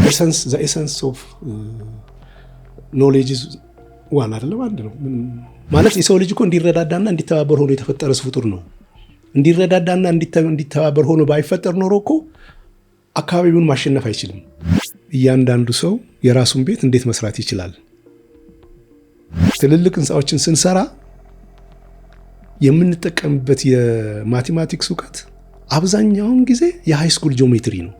ኤሰንስ ኦፍ ኖሌጅ ዋን አይደለም አንድ ነው ማለት የሰው ልጅ እኮ እንዲረዳዳና እንዲተባበር ሆኖ የተፈጠረ ፍጡር ነው። እንዲረዳዳና እንዲተባበር ሆኖ ባይፈጠር ኖሮ እኮ አካባቢውን ማሸነፍ አይችልም። እያንዳንዱ ሰው የራሱን ቤት እንዴት መስራት ይችላል? ትልልቅ ህንፃዎችን ስንሰራ የምንጠቀምበት የማቴማቲክስ እውቀት አብዛኛውን ጊዜ የሃይ ስኩል ጂኦሜትሪ ነው።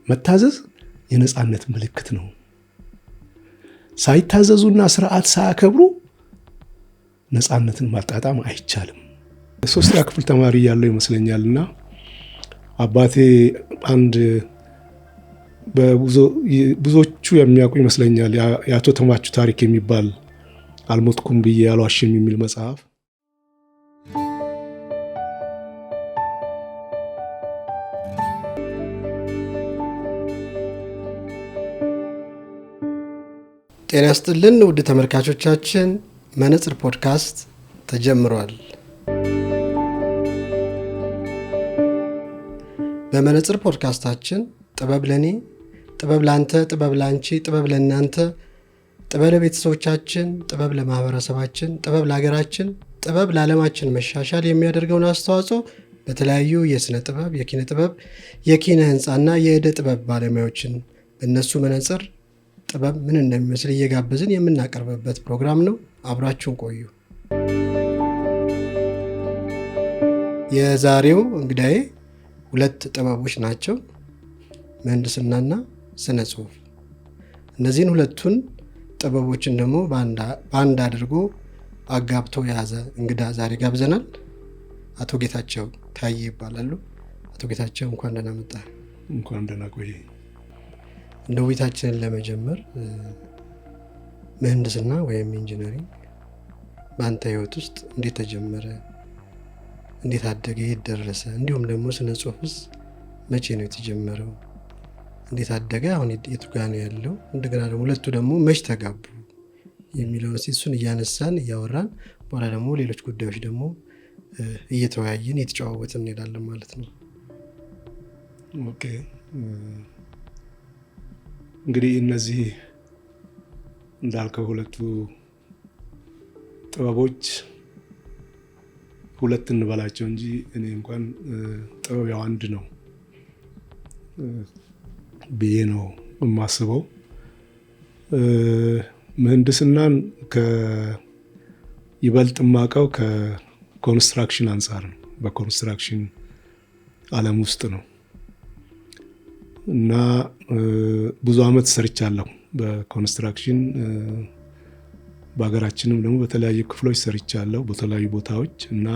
መታዘዝ የነፃነት ምልክት ነው። ሳይታዘዙና ስርዓት ሳያከብሩ ነፃነትን ማጣጣም አይቻልም። ሶስተኛ ክፍል ተማሪ ያለው ይመስለኛልና አባቴ አንድ ብዙዎቹ የሚያውቁ ይመስለኛል የአቶ ተማቹ ታሪክ የሚባል አልሞትኩም ብዬ አልዋሽም የሚል መጽሐፍ ጤና ይስጥልን ውድ ተመልካቾቻችን፣ መነጽር ፖድካስት ተጀምሯል። በመነጽር ፖድካስታችን ጥበብ ለኔ፣ ጥበብ ላንተ፣ ጥበብ ላንቺ፣ ጥበብ ለናንተ፣ ጥበብ ለቤተሰቦቻችን፣ ጥበብ ለማህበረሰባችን፣ ጥበብ ለሀገራችን፣ ጥበብ ለዓለማችን መሻሻል የሚያደርገውን አስተዋጽኦ በተለያዩ የስነ ጥበብ፣ የኪነ ጥበብ፣ የኪነ ህንፃና የዕደ ጥበብ ባለሙያዎችን በእነሱ መነጽር ጥበብ ምን እንደሚመስል እየጋበዝን የምናቀርብበት ፕሮግራም ነው። አብራችሁን ቆዩ። የዛሬው እንግዳዬ ሁለት ጥበቦች ናቸው፣ ምህንድስናና ስነ ጽሁፍ። እነዚህን ሁለቱን ጥበቦችን ደግሞ በአንድ አድርጎ አጋብቶ የያዘ እንግዳ ዛሬ ጋብዘናል። አቶ ጌታቸው ታዬ ይባላሉ። አቶ ጌታቸው እንኳን ደህና መጣ። እንኳን ደህና ቆይ። እንደ ውይይታችንን ለመጀመር ምህንድስና ወይም ኢንጂነሪንግ በአንተ ህይወት ውስጥ እንዴት ተጀመረ? እንዴት አደገ? የት ደረሰ? እንዲሁም ደግሞ ስነ ጽሁፍስ መቼ ነው የተጀመረው? እንዴት አደገ? አሁን የቱ ጋር ነው ያለው? እንደገና ደግሞ ሁለቱ ደግሞ መች ተጋቡ የሚለውን እሱን እያነሳን እያወራን በኋላ ደግሞ ሌሎች ጉዳዮች ደግሞ እየተወያየን እየተጨዋወትን እንሄዳለን ማለት ነው። ኦኬ። እንግዲህ እነዚህ እንዳልከው ሁለቱ ጥበቦች ሁለት እንበላቸው እንጂ እኔ እንኳን ጥበብ ያው አንድ ነው ብዬ ነው የማስበው። ምህንድስናን ይበልጥ የማውቀው ከኮንስትራክሽን አንጻር ነው። በኮንስትራክሽን ዓለም ውስጥ ነው እና ብዙ አመት ሰርቻለሁ በኮንስትራክሽን። በሀገራችንም ደግሞ በተለያዩ ክፍሎች ሰርቻለሁ በተለያዩ ቦታዎች እና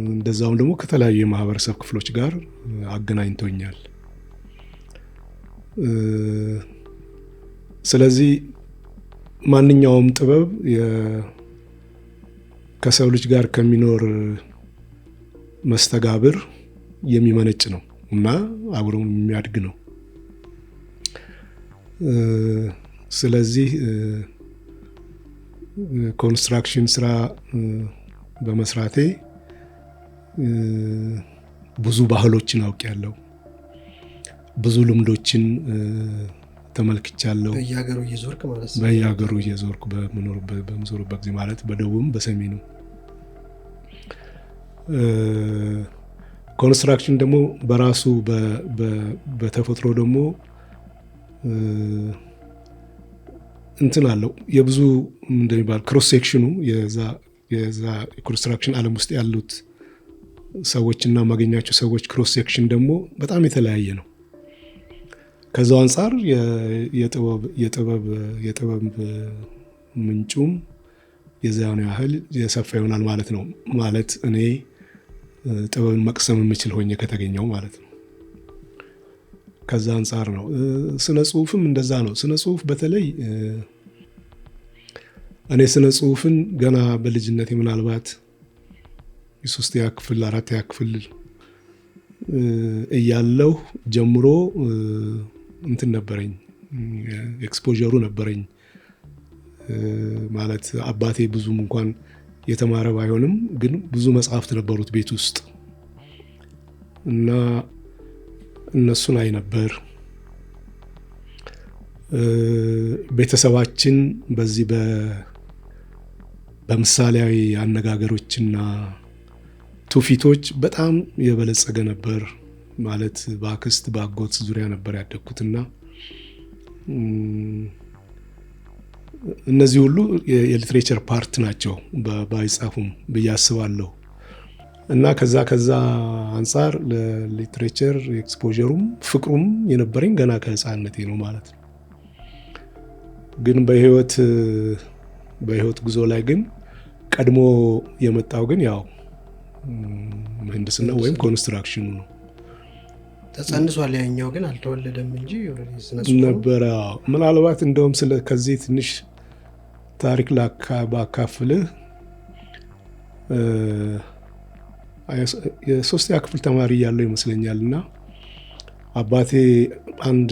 እንደዛውም ደግሞ ከተለያዩ የማህበረሰብ ክፍሎች ጋር አገናኝቶኛል። ስለዚህ ማንኛውም ጥበብ ከሰው ልጅ ጋር ከሚኖር መስተጋብር የሚመነጭ ነው እና አብሮ የሚያድግ ነው። ስለዚህ ኮንስትራክሽን ስራ በመስራቴ ብዙ ባህሎችን አውቄያለሁ፣ ብዙ ልምዶችን ተመልክቻለሁ። በየሀገሩ እየዞርክ ማለት ነው? በየሀገሩ እየዞርኩ በምዞርበት ጊዜ ማለት በደቡብም በሰሜኑም። ኮንስትራክሽን ደግሞ በራሱ በተፈጥሮ ደግሞ እንትን አለው የብዙ እንደሚባል ክሮስ ሴክሽኑ የዛ ኮንስትራክሽን ዓለም ውስጥ ያሉት ሰዎችና ማገኛቸው ሰዎች ክሮስ ሴክሽን ደግሞ በጣም የተለያየ ነው። ከዛው አንጻር የጥበብ ምንጩም የዛን ያህል የሰፋ ይሆናል ማለት ነው። ማለት እኔ ጥበብን መቅሰም የምችል ሆኜ ከተገኘው ማለት ነው። ከዛ አንጻር ነው። ስነ ጽሁፍም እንደዛ ነው። ስነ ጽሁፍ በተለይ እኔ ስነ ጽሁፍን ገና በልጅነቴ ምናልባት የሶስተኛ ክፍል አራተኛ ክፍል እያለሁ ጀምሮ እንትን ነበረኝ፣ ኤክስፖዠሩ ነበረኝ። ማለት አባቴ ብዙም እንኳን የተማረ ባይሆንም ግን ብዙ መጽሐፍት ነበሩት ቤት ውስጥ እና እነሱን አይ ነበር። ቤተሰባችን በዚህ በምሳሌያዊ አነጋገሮችና ትውፊቶች በጣም የበለጸገ ነበር። ማለት በአክስት በአጎት ዙሪያ ነበር ያደግኩትና እነዚህ ሁሉ የሊትሬቸር ፓርት ናቸው ባይጻፉም ብዬ አስባለሁ። እና ከዛ አንጻር ለሊትሬቸር ኤክስፖዠሩም ፍቅሩም የነበረኝ ገና ከህፃንነቴ ነው ማለት ነው። ግን በህይወት ጉዞ ላይ ግን ቀድሞ የመጣው ግን ያው ምህንድስና ወይም ኮንስትራክሽኑ ነው። ተጸንሷል። ያኛው ግን አልተወለደም እንጂ ነበረ። ምናልባት እንደውም ከዚህ ትንሽ ታሪክ ባካፍልህ የሶስተኛ ክፍል ተማሪ እያለሁ ይመስለኛል እና አባቴ አንድ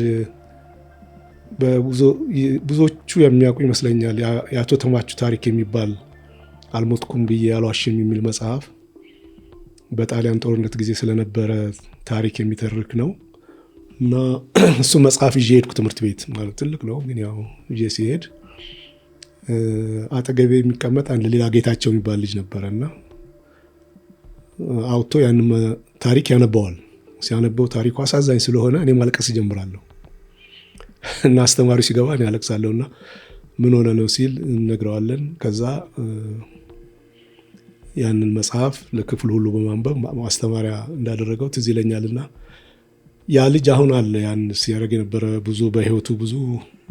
ብዙዎቹ የሚያውቁ ይመስለኛል የአቶ ተማቹ ታሪክ የሚባል አልሞትኩም ብዬ አልዋሽም የሚል መጽሐፍ በጣሊያን ጦርነት ጊዜ ስለነበረ ታሪክ የሚተርክ ነው እና እሱ መጽሐፍ ይዤ ሄድኩ ትምህርት ቤት። ማለት ትልቅ ነው ግን ያው ይዤ ሲሄድ አጠገቤ የሚቀመጥ አንድ ሌላ ጌታቸው የሚባል ልጅ ነበረ እና አውጥቶ ያንን ታሪክ ያነበዋል። ሲያነበው ታሪኩ አሳዛኝ ስለሆነ እኔ ማልቀስ እጀምራለሁ እና አስተማሪው ሲገባ እኔ አለቅሳለሁ እና ምን ሆነ ነው ሲል እንነግረዋለን። ከዛ ያንን መጽሐፍ ለክፍል ሁሉ በማንበብ ማስተማሪያ እንዳደረገው ትዝ ይለኛልና ያ ልጅ አሁን አለ። ያን ሲያደርግ የነበረ በህይወቱ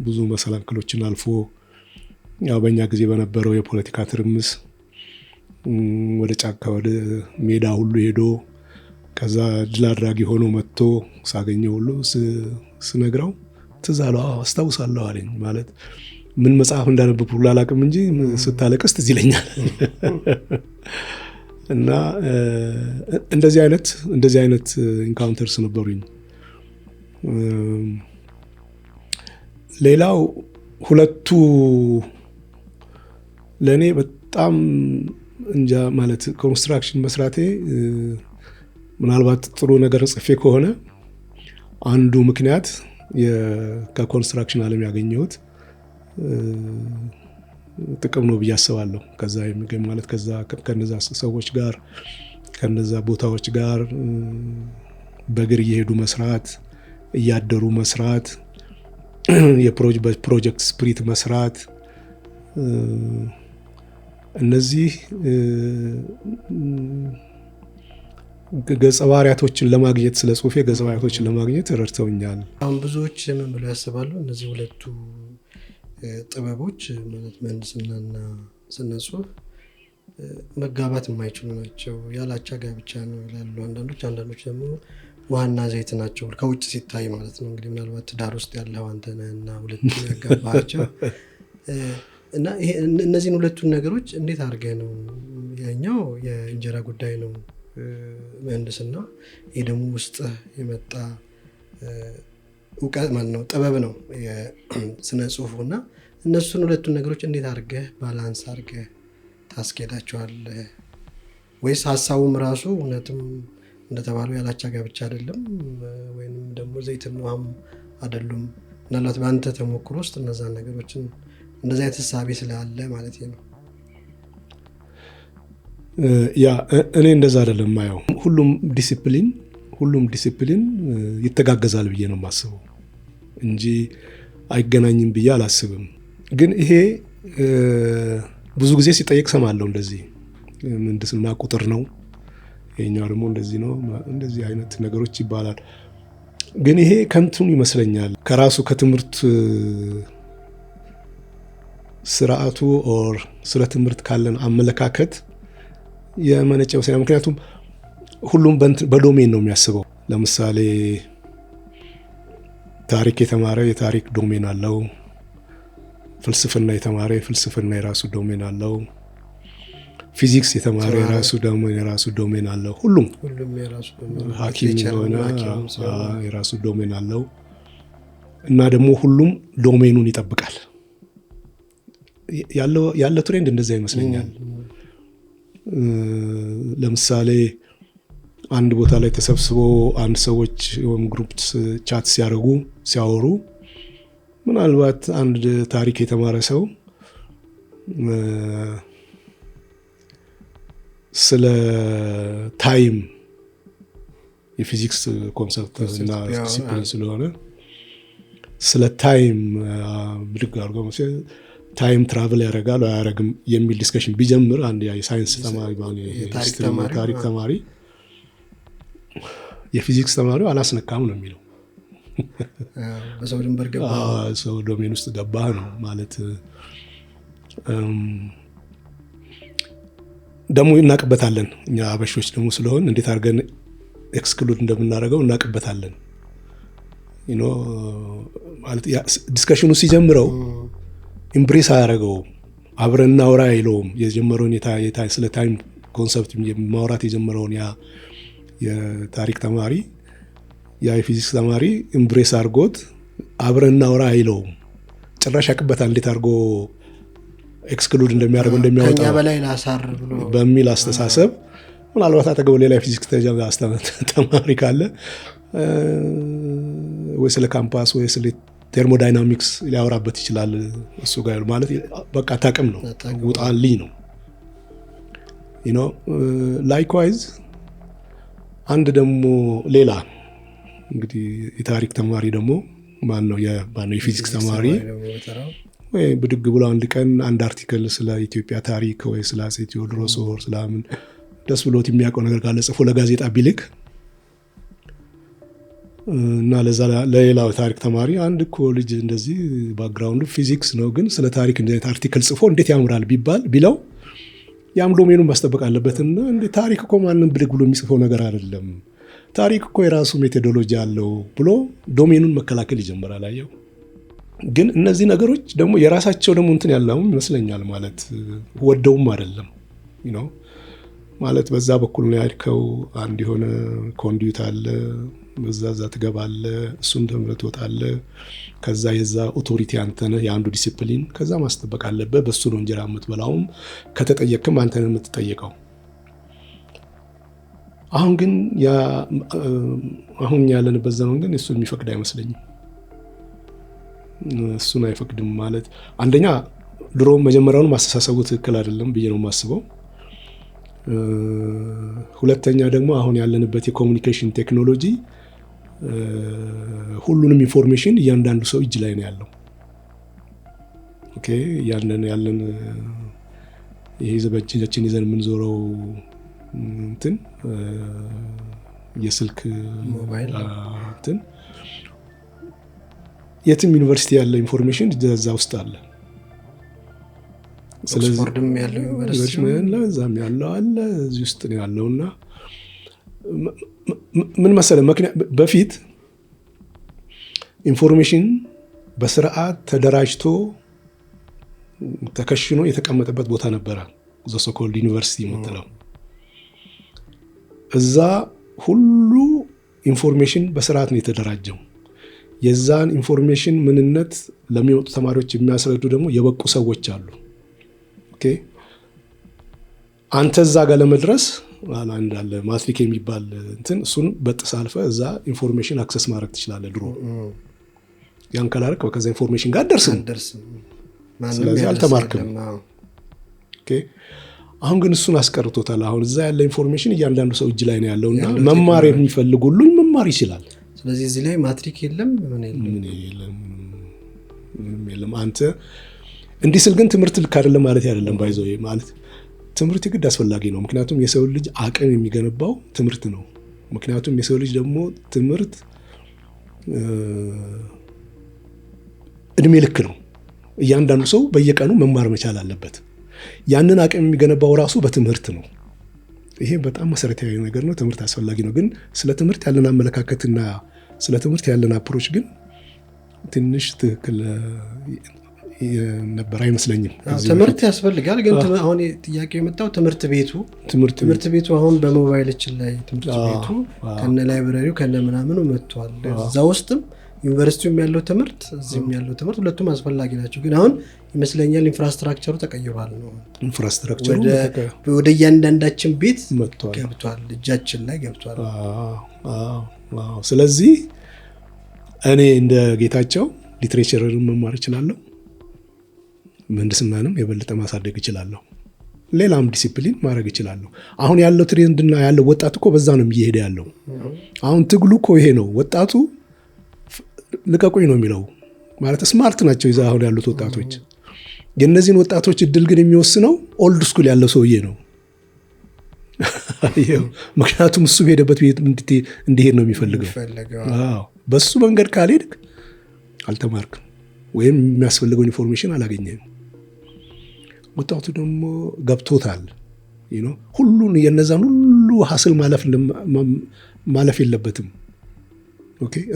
ብዙ መሰናክሎችን አልፎ ያው በእኛ ጊዜ በነበረው የፖለቲካ ትርምስ ወደ ጫካ ወደ ሜዳ ሁሉ ሄዶ ከዛ ድል አድራጊ ሆኖ መጥቶ ሳገኘው ሁሉ ስነግረው ትዝ አለው። አስታውሳለሁ አለኝ። ማለት ምን መጽሐፍ እንዳነበብኩ ሁሉ አላውቅም እንጂ ስታለቅስ ትዝ ይለኛል። እና እንደዚህ አይነት ኢንካውንተርስ ነበሩኝ። ሌላው ሁለቱ ለእኔ በጣም እንጃ ማለት ኮንስትራክሽን መስራቴ ምናልባት ጥሩ ነገር ጽፌ ከሆነ አንዱ ምክንያት ከኮንስትራክሽን ዓለም ያገኘሁት ጥቅም ነው ብዬ አስባለሁ። ከዛ የሚገኝ ማለት ከነዛ ሰዎች ጋር ከነዛ ቦታዎች ጋር በእግር እየሄዱ መስራት፣ እያደሩ መስራት፣ የፕሮጀክት ስፕሪት መስራት፣ እነዚህ ገጸ ባህሪያቶችን ለማግኘት ስለ ጽሁፌ ገጸ ባህሪያቶችን ለማግኘት ረድተውኛል። አሁን ብዙዎች ምን ብለው ያስባሉ? እነዚህ ሁለቱ ጥበቦች ማለት ምህንድስናና ስነ ጽሁፍ መጋባት የማይችሉ ናቸው፣ ያላቻ ጋብቻ ነው ይላሉ አንዳንዶች ደግሞ ውሃና ዘይት ናቸው ከውጭ ሲታይ ማለት ነው። እንግዲህ ምናልባት ትዳር ውስጥ ያለው አንተ ነህ እና ሁለቱን ያጋባቸው እና እነዚህን ሁለቱን ነገሮች እንዴት አድርገህ ነው? ያኛው የእንጀራ ጉዳይ ነው ምህንድስና፣ ይሄ ደግሞ ውስጥ የመጣ እውቀት ማለት ነው፣ ጥበብ ነው የስነ ጽሁፉ። እና እነሱን ሁለቱን ነገሮች እንዴት አድርገህ ባላንስ አድርገህ ታስኬዳቸዋለህ? ወይስ ሀሳቡም ራሱ እውነትም እንደተባለው ያላቻ ጋብቻ አይደለም ወይም ደግሞ ዘይትና ውሃም አይደሉም? ምናልባት በአንተ ተሞክሮ ውስጥ እነዛን ነገሮችን እንደዛ የተሳቢ ስላለ ማለት ነው። ያ እኔ እንደዛ አይደለም ማየው። ሁሉም ዲሲፕሊን ይተጋገዛል ብዬ ነው የማስበው እንጂ አይገናኝም ብዬ አላስብም። ግን ይሄ ብዙ ጊዜ ሲጠየቅ ሰማለሁ። እንደዚህ ምህንድስና ቁጥር ነው፣ ይሄኛው ደግሞ እንደዚህ ነው፣ እንደዚህ አይነት ነገሮች ይባላል። ግን ይሄ ከንቱን ይመስለኛል ከራሱ ከትምህርት ስርዓቱ ኦር ስለ ትምህርት ካለን አመለካከት የመነጨ መሰለኝ። ምክንያቱም ሁሉም በዶሜን ነው የሚያስበው። ለምሳሌ ታሪክ የተማረ የታሪክ ዶሜን አለው፣ ፍልስፍና የተማረ የፍልስፍና የራሱ ዶሜን አለው፣ ፊዚክስ የተማረ የራሱ ዶሜን አለው። ሁሉም ሐኪም የሆነ የራሱ ዶሜን አለው እና ደግሞ ሁሉም ዶሜኑን ይጠብቃል። ያለ ትሬንድ እንደዛ ይመስለኛል። ለምሳሌ አንድ ቦታ ላይ ተሰብስቦ አንድ ሰዎች ወይም ግሩፕ ቻት ሲያወሩ ምናልባት አንድ ታሪክ የተማረ ሰው ስለ ታይም የፊዚክስ ኮንሰፕት እና ዲሲፕሊን ስለሆነ ስለ ታይም ብድግ አድርጎ ታይም ትራቭል ያደርጋል ወይ አያደርግም የሚል ዲስከሽን ቢጀምር አንድ የሳይንስ ታሪክ ተማሪ የፊዚክስ ተማሪው አላስነካም ነው የሚለው። በሰው ድንበር ገባ፣ ሰው ዶሜን ውስጥ ገባህ ነው ማለት። ደግሞ እናቅበታለን እኛ አበሾች ደግሞ ስለሆን እንዴት አድርገን ኤክስክሉድ እንደምናደርገው እናቅበታለን። ማለት ዲስከሽኑ ሲጀምረው ኢምብሬስ አያደርገውም፣ አብረን እናውራ አይለውም። የጀመረውን ስለ ታይም ኮንሰፕት ማውራት የጀመረውን ያ የታሪክ ተማሪ ያ የፊዚክስ ተማሪ ኢምብሬስ አድርጎት አብረን እናውራ አይለውም። ጭራሽ ያቅበታል እንዴት አድርጎ ኤክስክሉድ እንደሚያደርገው እንደሚያወጣው በላይ ላሳር ብሎ በሚል አስተሳሰብ ምናልባት አጠገቡ ሌላ የፊዚክስ ተማሪ ካለ ወይ ስለ ካምፓስ ወይ ስለ ቴርሞዳይናሚክስ ሊያወራበት ይችላል። እሱ ጋር ማለት በቃ ታቅም ነው ውጣልኝ ነው። ላይክዋይዝ አንድ ደግሞ ሌላ እንግዲህ የታሪክ ተማሪ ደግሞ ማነው የፊዚክስ ተማሪ ወይ ብድግ ብሎ አንድ ቀን አንድ አርቲክል ስለ ኢትዮጵያ ታሪክ ወይ ስለ አፄ ቴዎድሮስ ወር ስለምን ደስ ብሎት የሚያውቀው ነገር ካለ ጽፎ ለጋዜጣ ቢልክ እና ለሌላው ታሪክ ተማሪ አንድ እኮ ልጅ እንደዚህ ባክግራውንዱ ፊዚክስ ነው ግን ስለ ታሪክ እንደዚህ አርቲክል ጽፎ እንዴት ያምራል ቢለው ያም ዶሜኑን ማስጠበቅ አለበትና እንደ ታሪክ እኮ ማንም ብድግ ብሎ የሚጽፈው ነገር አይደለም፣ ታሪክ እኮ የራሱ ሜቶዶሎጂ አለው ብሎ ዶሜኑን መከላከል ይጀምራል። አየው። ግን እነዚህ ነገሮች ደግሞ የራሳቸው ደግሞ እንትን ያለው ይመስለኛል ማለት ወደውም አይደለም ማለት በዛ በኩል ነው ያድከው። አንድ የሆነ ኮንዲዩት አለ፣ በዛ ትገባለ፣ እሱን ተምረህ ትወጣለህ። ከዛ የዛ ኦቶሪቲ አንተ ነህ፣ የአንዱ ዲሲፕሊን ከዛ ማስጠበቅ አለበት። በሱ ነው እንጀራ የምትበላውም፣ ከተጠየቅም አንተ ነህ የምትጠየቀው። አሁን ግን አሁን ያለንበት ዘመን ግን እሱን የሚፈቅድ አይመስለኝም። እሱን አይፈቅድም ማለት አንደኛ ድሮ መጀመሪያውን ማስተሳሰቡ ትክክል አይደለም ብዬ ነው የማስበው። ሁለተኛ ደግሞ አሁን ያለንበት የኮሙኒኬሽን ቴክኖሎጂ ሁሉንም ኢንፎርሜሽን እያንዳንዱ ሰው እጅ ላይ ነው ያለው። ኦኬ ያለን ይሄ በእጃችን ይዘን የምንዞረው እንትን የስልክ ሞባይል እንትን የትም ዩኒቨርሲቲ ያለ ኢንፎርሜሽን እዛ ውስጥ አለ። ስለዚህ ኦክስፎርድም ያለው ዩኒቨርሲቲ ለዛም ያለው አለ እዚህ ውስጥ ነው ያለውና ምን መሰለህ በፊት ኢንፎርሜሽን በስርዓት ተደራጅቶ ተከሽኖ የተቀመጠበት ቦታ ነበረ። ዘ ሶኮልድ ዩኒቨርሲቲ የምትለው እዛ ሁሉ ኢንፎርሜሽን በስርዓት ነው የተደራጀው። የዛን ኢንፎርሜሽን ምንነት ለሚወጡ ተማሪዎች የሚያስረዱ ደግሞ የበቁ ሰዎች አሉ። ኦኬ አንተ እዛ ጋር ለመድረስ አንዳለ ማትሪክ የሚባል እንትን እሱን በጥስ አልፈ እዛ ኢንፎርሜሽን አክሰስ ማድረግ ትችላለህ። ድሮ ያን ካላረክ ከዛ ኢንፎርሜሽን ጋር ደርስም ስለዚህ አልተማርክም። ኦኬ አሁን ግን እሱን አስቀርቶታል። አሁን እዛ ያለ ኢንፎርሜሽን እያንዳንዱ ሰው እጅ ላይ ነው ያለውና መማር የሚፈልግ ሁሉ መማር ይችላል። ስለዚህ እዚህ ላይ ማትሪክ የለም ምን የለም። አንተ እንዲህ ስል ግን ትምህርት ልክ አይደለም ማለት አይደለም። ባይዘው ማለት ትምህርት ግድ አስፈላጊ ነው። ምክንያቱም የሰው ልጅ አቅም የሚገነባው ትምህርት ነው። ምክንያቱም የሰው ልጅ ደግሞ ትምህርት እድሜ ልክ ነው። እያንዳንዱ ሰው በየቀኑ መማር መቻል አለበት። ያንን አቅም የሚገነባው ራሱ በትምህርት ነው። ይሄ በጣም መሰረታዊ ነገር ነው። ትምህርት አስፈላጊ ነው። ግን ስለ ትምህርት ያለን አመለካከትና ስለ ትምህርት ያለን አፕሮች ግን ትንሽ ትክክል ነበር አይመስለኝም። ትምህርት ያስፈልጋል። ግን አሁን ጥያቄው የመጣው ትምህርት ቤቱ አሁን በሞባይላችን ላይ ትምህርት ቤቱ ከነ ላይብረሪው ከነ ምናምኑ መጥቷል። እዛ ውስጥም ዩኒቨርሲቲውም ያለው ትምህርት እዚህም ያለው ትምህርት ሁለቱም አስፈላጊ ናቸው። ግን አሁን ይመስለኛል ኢንፍራስትራክቸሩ ተቀይሯል ነው። ኢንፍራስትራክቸሩ ወደ እያንዳንዳችን ቤት ገብቷል፣ እጃችን ላይ ገብቷል። ስለዚህ እኔ እንደ ጌታቸው ሊትሬቸርን መማር እችላለሁ፣ ምህንድስናንም የበለጠ ማሳደግ እችላለሁ፣ ሌላም ዲሲፕሊን ማድረግ እችላለሁ። አሁን ያለው ትሬንድና ያለው ወጣቱ እኮ በዛ ነው እየሄደ ያለው። አሁን ትግሉ እኮ ይሄ ነው። ወጣቱ ልቀቁኝ ነው የሚለው። ማለት ስማርት ናቸው ይዛ አሁን ያሉት ወጣቶች። የእነዚህን ወጣቶች እድል ግን የሚወስነው ኦልድ ስኩል ያለው ሰውዬ ነው። ምክንያቱም እሱ ሄደበት ቤት እንዲሄድ ነው የሚፈልገው። በሱ መንገድ ካልሄድክ አልተማርክም ወይም የሚያስፈልገውን ኢንፎርሜሽን አላገኘህም። ወጣቱ ደግሞ ገብቶታል። ሁሉን የነዛን ሁሉ ሀስል ማለፍ የለበትም።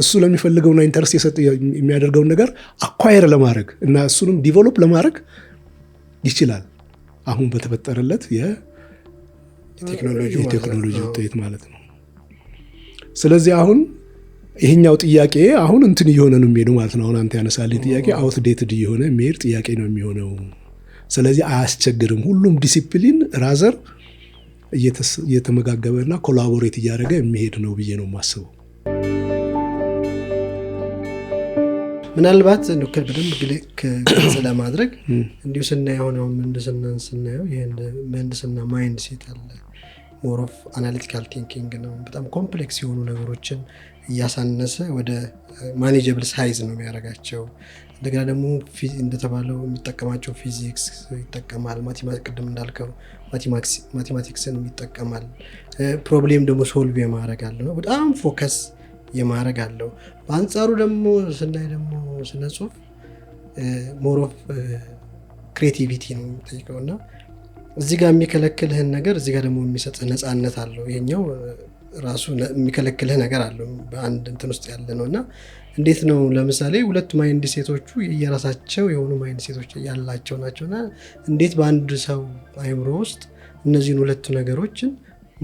እሱ ለሚፈልገውና ኢንተረስት የሚያደርገውን ነገር አኳየር ለማድረግ እና እሱንም ዲቨሎፕ ለማድረግ ይችላል። አሁን በተፈጠረለት የቴክኖሎጂ ውጤት ማለት ነው። ስለዚህ አሁን ይሄኛው ጥያቄ አሁን እንትን እየሆነ ነው የሚሄዱ ማለት ነው። አሁን አንተ ያነሳልኝ ጥያቄ አውትዴትድ እየሆነ የሚሄድ ጥያቄ ነው የሚሆነው። ስለዚህ አያስቸግርም። ሁሉም ዲሲፕሊን ራዘር እየተመጋገበና ኮላቦሬት እያደረገ የሚሄድ ነው ብዬ ነው የማስበው። ምናልባት በደንብ ግልጽ ለማድረግ እንዲሁ ስናየው ነው ምህንድስናን ስናየው ምህንድስና ማይንድ ሴት አለ። ሞር ኦፍ አናሊቲካል ቲንኪንግ ነው። በጣም ኮምፕሌክስ የሆኑ ነገሮችን እያሳነሰ ወደ ማኔጀብል ሳይዝ ነው የሚያደርጋቸው። እንደገና ደግሞ እንደተባለው የሚጠቀማቸው ፊዚክስ ይጠቀማል፣ ቅድም እንዳልከው ማቴማቲክስን ይጠቀማል። ፕሮብሌም ደግሞ ሶልቭ የማድረግ አለ ነው፣ በጣም ፎከስ የማድረግ አለው። በአንጻሩ ደግሞ ስናይ ደግሞ ስነ ጽሁፍ ሞር ኦፍ ክሬቲቪቲ ነው የሚጠይቀው እና እዚህ ጋር የሚከለክልህን ነገር እዚህ ጋር ደግሞ የሚሰጥህ ነፃነት አለው። ይሄኛው ራሱ የሚከለክልህ ነገር አለው በአንድ እንትን ውስጥ ያለ ነው እና እንዴት ነው ለምሳሌ ሁለት ማይንድ ሴቶቹ የራሳቸው የሆኑ ማይንድ ሴቶች ያላቸው ናቸውና እንዴት በአንድ ሰው አይምሮ ውስጥ እነዚህን ሁለቱ ነገሮችን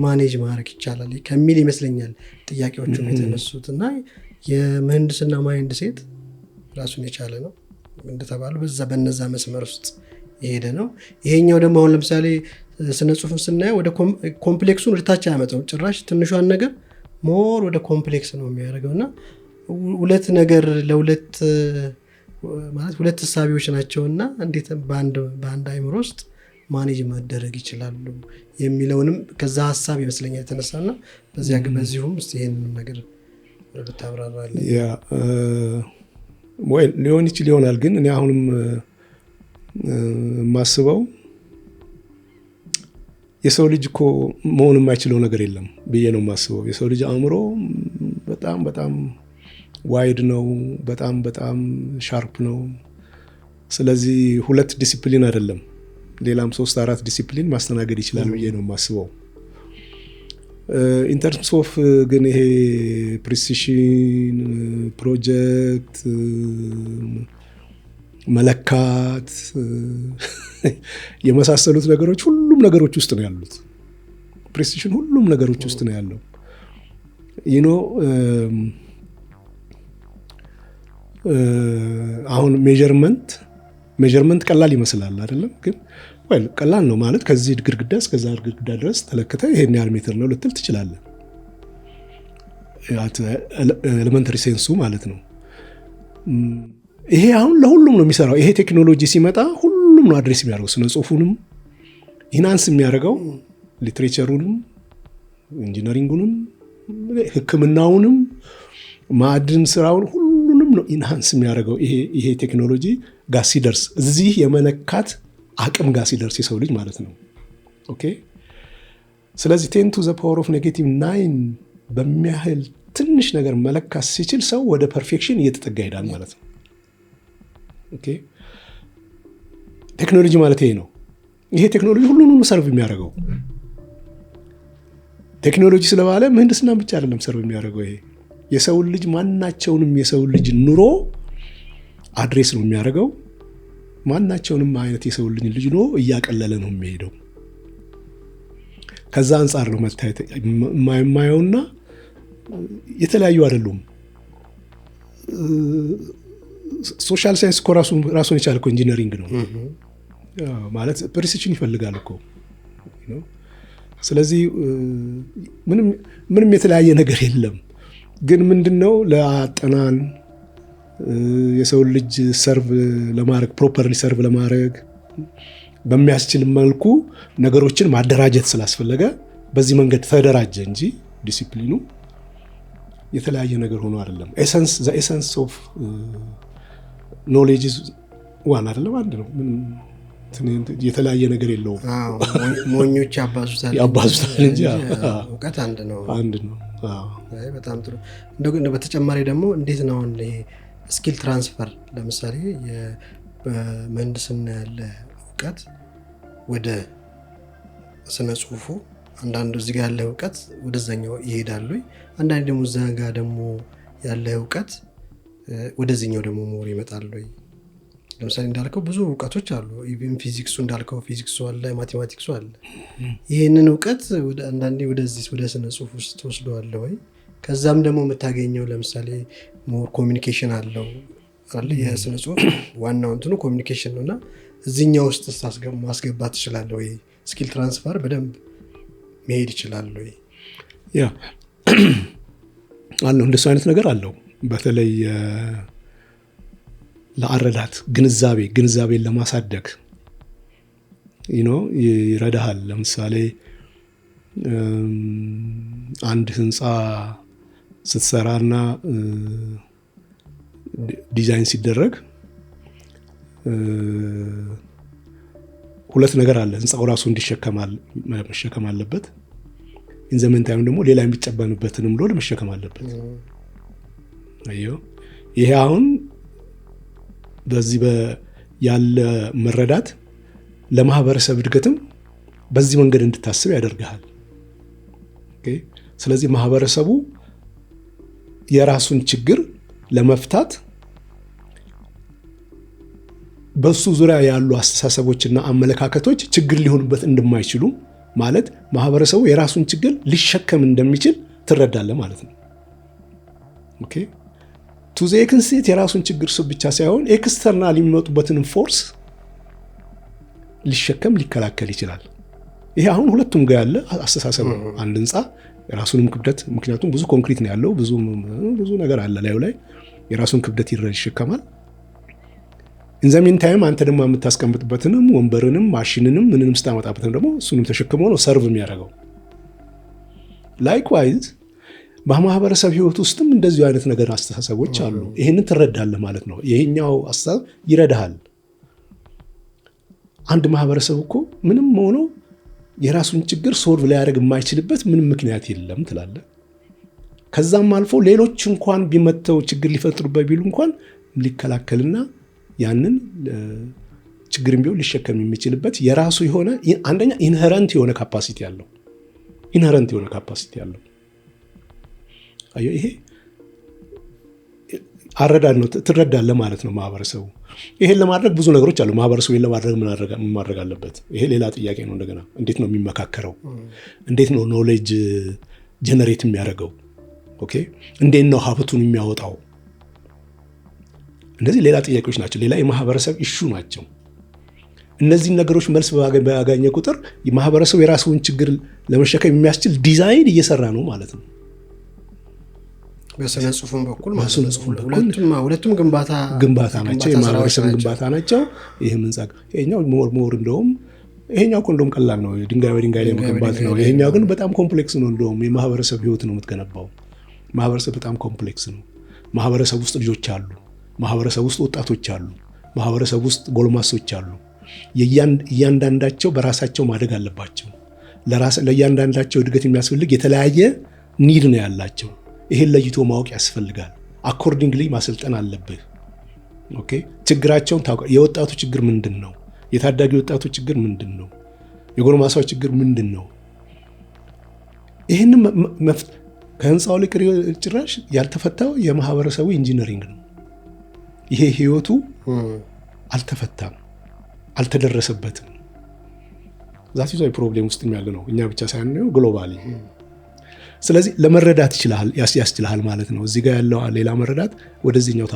ማኔጅ ማድረግ ይቻላል ከሚል ይመስለኛል ጥያቄዎቹም የተነሱት። እና የምህንድስና ማይንድ ሴት ራሱን የቻለ ነው እንደተባለው በነዛ መስመር ውስጥ የሄደ ነው። ይሄኛው ደግሞ አሁን ለምሳሌ ስነ ጽሁፍን ስናየው ወደ ኮምፕሌክሱን ወደታች ያመጣው ጭራሽ ትንሿን ነገር ሞር ወደ ኮምፕሌክስ ነው የሚያደርገውና ሁለት ነገር ለሁለት ማለት ሁለት ሐሳቢዎች ናቸውና እንዴት በአንድ አይምሮ ውስጥ ማኔጅ ማደረግ ይችላሉ የሚለውንም ከዛ ሐሳብ ይመስለኛል የተነሳና በዚሁም እስቲ ይሄንን ነገር ብታብራራለህ። ወይ ሊሆን ይችላል። ግን እኔ አሁንም ማስበው የሰው ልጅ እኮ መሆን የማይችለው ነገር የለም ብዬ ነው ማስበው። የሰው ልጅ አእምሮ በጣም በጣም ዋይድ ነው፣ በጣም በጣም ሻርፕ ነው። ስለዚህ ሁለት ዲሲፕሊን አይደለም ሌላም 3-4 ዲሲፕሊን ማስተናገድ ይችላል ብዬ ነው ማስበው። ኢንተርምስ ኦፍ ግን ይሄ ፕሪሲሽን ፕሮጀክት መለካት የመሳሰሉት ነገሮች ሁሉም ነገሮች ውስጥ ነው ያሉት። ፕሪሲሽን ሁሉም ነገሮች ውስጥ ነው ያለው። አሁን ሜዠርመንት ቀላል ይመስላል አይደለም? ግን ቀላል ነው ማለት ከዚህ ግድግዳ እስከዛ ግድግዳ ድረስ ተለክተ ይሄን ያህል ሜትር ነው ልትል ትችላለህ። ኤሌመንተሪ ሴንሱ ማለት ነው። ይሄ አሁን ለሁሉም ነው የሚሰራው። ይሄ ቴክኖሎጂ ሲመጣ ሁሉም ነው አድሬስ የሚያደርገው። ስነ ጽሁፉንም ኢንሃንስ የሚያደርገው፣ ሊትሬቸሩንም፣ ኢንጂነሪንጉንም፣ ሕክምናውንም፣ ማዕድን ስራውን ሁሉንም ነው ኢንሃንስ የሚያደርገው። ይሄ ቴክኖሎጂ ጋር ሲደርስ እዚህ የመለካት አቅም ጋር ሲደርስ የሰው ልጅ ማለት ነው። ኦኬ። ስለዚህ 10 to the power of -9 በሚያህል ትንሽ ነገር መለካት ሲችል ሰው ወደ ፐርፌክሽን እየተጠጋ ይሄዳል ማለት ነው። ኦኬ። ቴክኖሎጂ ማለት ይሄ ነው። ይሄ ቴክኖሎጂ ሁሉንም ሰርቭ የሚያደርገው ቴክኖሎጂ ስለባለ ምህንድስና ብቻ አይደለም ሰርቭ የሚያደርገው። ይሄ የሰውን ልጅ ማናቸውንም የሰውን ልጅ ኑሮ አድሬስ ነው የሚያደርገው። ማናቸውንም አይነት የሰው ልጅ ነው እያቀለለ ነው የሚሄደው። ከዛ አንጻር ነው መታየት የማየውና የተለያዩ አይደሉም። ሶሻል ሳይንስ እኮ ራሱን የቻለ እኮ ኢንጂነሪንግ ነው ማለት ፕሪሲሽን ይፈልጋል እኮ። ስለዚህ ምንም የተለያየ ነገር የለም። ግን ምንድነው ለአጠናን የሰው ልጅ ሰርቭ ለማድረግ ፕሮፐርሊ ሰርቭ ለማድረግ በሚያስችል መልኩ ነገሮችን ማደራጀት ስላስፈለገ በዚህ መንገድ ተደራጀ እንጂ ዲሲፕሊኑ የተለያየ ነገር ሆኖ አይደለም። ኤሰንስ ኦፍ ኖሌጅ ዋን አይደለም፣ አንድ ነው። የተለያየ ነገር የለውም። ሞኞች ያባዙታል እንጂ እውቀት አንድ ነው። በጣም ጥሩ። እንደው በተጨማሪ ደግሞ እንዴት ነው ስኪል ትራንስፈር ለምሳሌ በምህንድስና ያለ እውቀት ወደ ስነ ጽሁፉ አንዳንዱ እዚህ ጋር ያለ እውቀት ወደዛኛው ይሄዳሉ፣ አንዳንድ ደግሞ እዛ ጋር ደግሞ ያለ እውቀት ወደዚህኛው ደግሞ ሞር ይመጣሉ። ለምሳሌ እንዳልከው ብዙ እውቀቶች አሉ። ኢቭን ፊዚክሱ እንዳልከው ፊዚክሱ አለ፣ ማቴማቲክሱ አለ። ይህንን እውቀት አንዳንዴ ወደዚህ ወደ ስነ ጽሁፍ ውስጥ ትወስደዋለህ ወይ? ከዛም ደግሞ የምታገኘው ለምሳሌ ሞር ኮሚኒኬሽን አለው አለ። የስነ ጽሁፍ ዋናው እንትኑ ኮሚኒኬሽን ነውና እዚህኛው ውስጥ ማስገባት ትችላለህ ወይ? ስኪል ትራንስፈር በደንብ መሄድ ይችላል ወይ? ያ አለው፣ እንደሱ አይነት ነገር አለው። በተለይ ለአረዳት ግንዛቤን ለማሳደግ ይረዳሃል። ለምሳሌ አንድ ህንፃ ስትሰራና ዲዛይን ሲደረግ ሁለት ነገር አለ። ህንፃው ራሱ መሸከም አለበት። ኢንዘመን ታይም ደግሞ ሌላ የሚጨበንበትንም ሎድ መሸከም አለበት። ይሄ አሁን በዚህ ያለ መረዳት ለማህበረሰብ እድገትም በዚህ መንገድ እንድታስብ ያደርግሃል። ስለዚህ ማህበረሰቡ የራሱን ችግር ለመፍታት በሱ ዙሪያ ያሉ አስተሳሰቦችና አመለካከቶች ችግር ሊሆኑበት እንደማይችሉ ማለት ማህበረሰቡ የራሱን ችግር ሊሸከም እንደሚችል ትረዳለህ ማለት ነው። ኦኬ ቱ ዘ ኤክስቴንት የራሱን ችግር ብቻ ሳይሆን ኤክስተርናል የሚመጡበትን ፎርስ ሊሸከም ሊከላከል ይችላል። ይሄ አሁን ሁለቱም ጋር ያለ አስተሳሰብ ነው። አንድ ህንፃ የራሱንም ክብደት፣ ምክንያቱም ብዙ ኮንክሪት ነው ያለው፣ ብዙ ነገር አለ ላዩ ላይ፣ የራሱን ክብደት ይሸከማል። ኢንዘሚን ታይም አንተ ደግሞ የምታስቀምጥበትንም ወንበርንም ማሽንንም ምንንም ስታመጣበትም ደግሞ እሱንም ተሸክሞ ነው ሰርቭ የሚያደርገው። ላይክዋይዝ በማህበረሰብ ህይወት ውስጥም እንደዚሁ አይነት ነገር አስተሳሰቦች አሉ። ይህንን ትረዳለህ ማለት ነው። ይሄኛው አስተሳሰብ ይረዳሃል። አንድ ማህበረሰብ እኮ ምንም ሆኖ የራሱን ችግር ሶልቭ ሊያደርግ የማይችልበት ምንም ምክንያት የለም ትላለህ። ከዛም አልፎ ሌሎች እንኳን ቢመተው ችግር ሊፈጥሩበት ቢሉ እንኳን ሊከላከልና ያንን ችግርን ቢሆን ሊሸከም የሚችልበት የራሱ የሆነ አንደኛ ኢንሄረንት የሆነ ካፓሲቲ ያለው ይሄ አረዳድ ነው። ትረዳለህ ማለት ነው ማህበረሰቡ። ይሄን ለማድረግ ብዙ ነገሮች አሉ። ማህበረሰቡ ይሄን ለማድረግ ምን ማድረግ አለበት? ይሄ ሌላ ጥያቄ ነው። እንደገና እንዴት ነው የሚመካከረው? እንዴት ነው ኖሌጅ ጀነሬት የሚያደርገው? ኦኬ እንዴት ነው ሀብቱን የሚያወጣው? እነዚህ ሌላ ጥያቄዎች ናቸው። ሌላ የማህበረሰብ ኢሹ ናቸው። እነዚህን ነገሮች መልስ ባገኘ ቁጥር የማህበረሰቡ የራሱን ችግር ለመሸከም የሚያስችል ዲዛይን እየሰራ ነው ማለት ነው። በስነ ጽሁፉም በኩል ሁለቱም ግንባታ ናቸው፣ የማህበረሰብ ግንባታ ናቸው። ይህ ምንጻቅ ይሄኛው ሞር እንደውም ይሄኛው እኮ እንደውም ቀላል ነው፣ ድንጋይ በድንጋይ ላይ መገንባት ነው። ይሄኛው ግን በጣም ኮምፕሌክስ ነው። እንደውም የማህበረሰብ ህይወት ነው የምትገነባው። ማህበረሰብ በጣም ኮምፕሌክስ ነው። ማህበረሰብ ውስጥ ልጆች አሉ፣ ማህበረሰብ ውስጥ ወጣቶች አሉ፣ ማህበረሰብ ውስጥ ጎልማሶች አሉ። እያንዳንዳቸው በራሳቸው ማደግ አለባቸው። ለእያንዳንዳቸው እድገት የሚያስፈልግ የተለያየ ኒድ ነው ያላቸው። ይሄን ለይቶ ማወቅ ያስፈልጋል። አኮርዲንግሊ ማሰልጠን አለብህ። ኦኬ ችግራቸውን ታውቃ። የወጣቱ ችግር ምንድን ነው? የታዳጊ ወጣቱ ችግር ምንድን ነው? የጎልማሳው ችግር ምንድን ነው? ይህን ከህንፃው ላይ ጭራሽ ያልተፈታው የማህበረሰቡ ኢንጂነሪንግ ነው። ይሄ ህይወቱ አልተፈታም፣ አልተደረሰበትም። ዛት ይዞ ፕሮብሌም ውስጥ ያለ ነው። እኛ ብቻ ሳይሆን ግሎባሊ። ስለዚህ ለመረዳት ያስችልሃል ማለት ነው። እዚህ ጋር ያለው ሌላ መረዳት ወደዚህኛው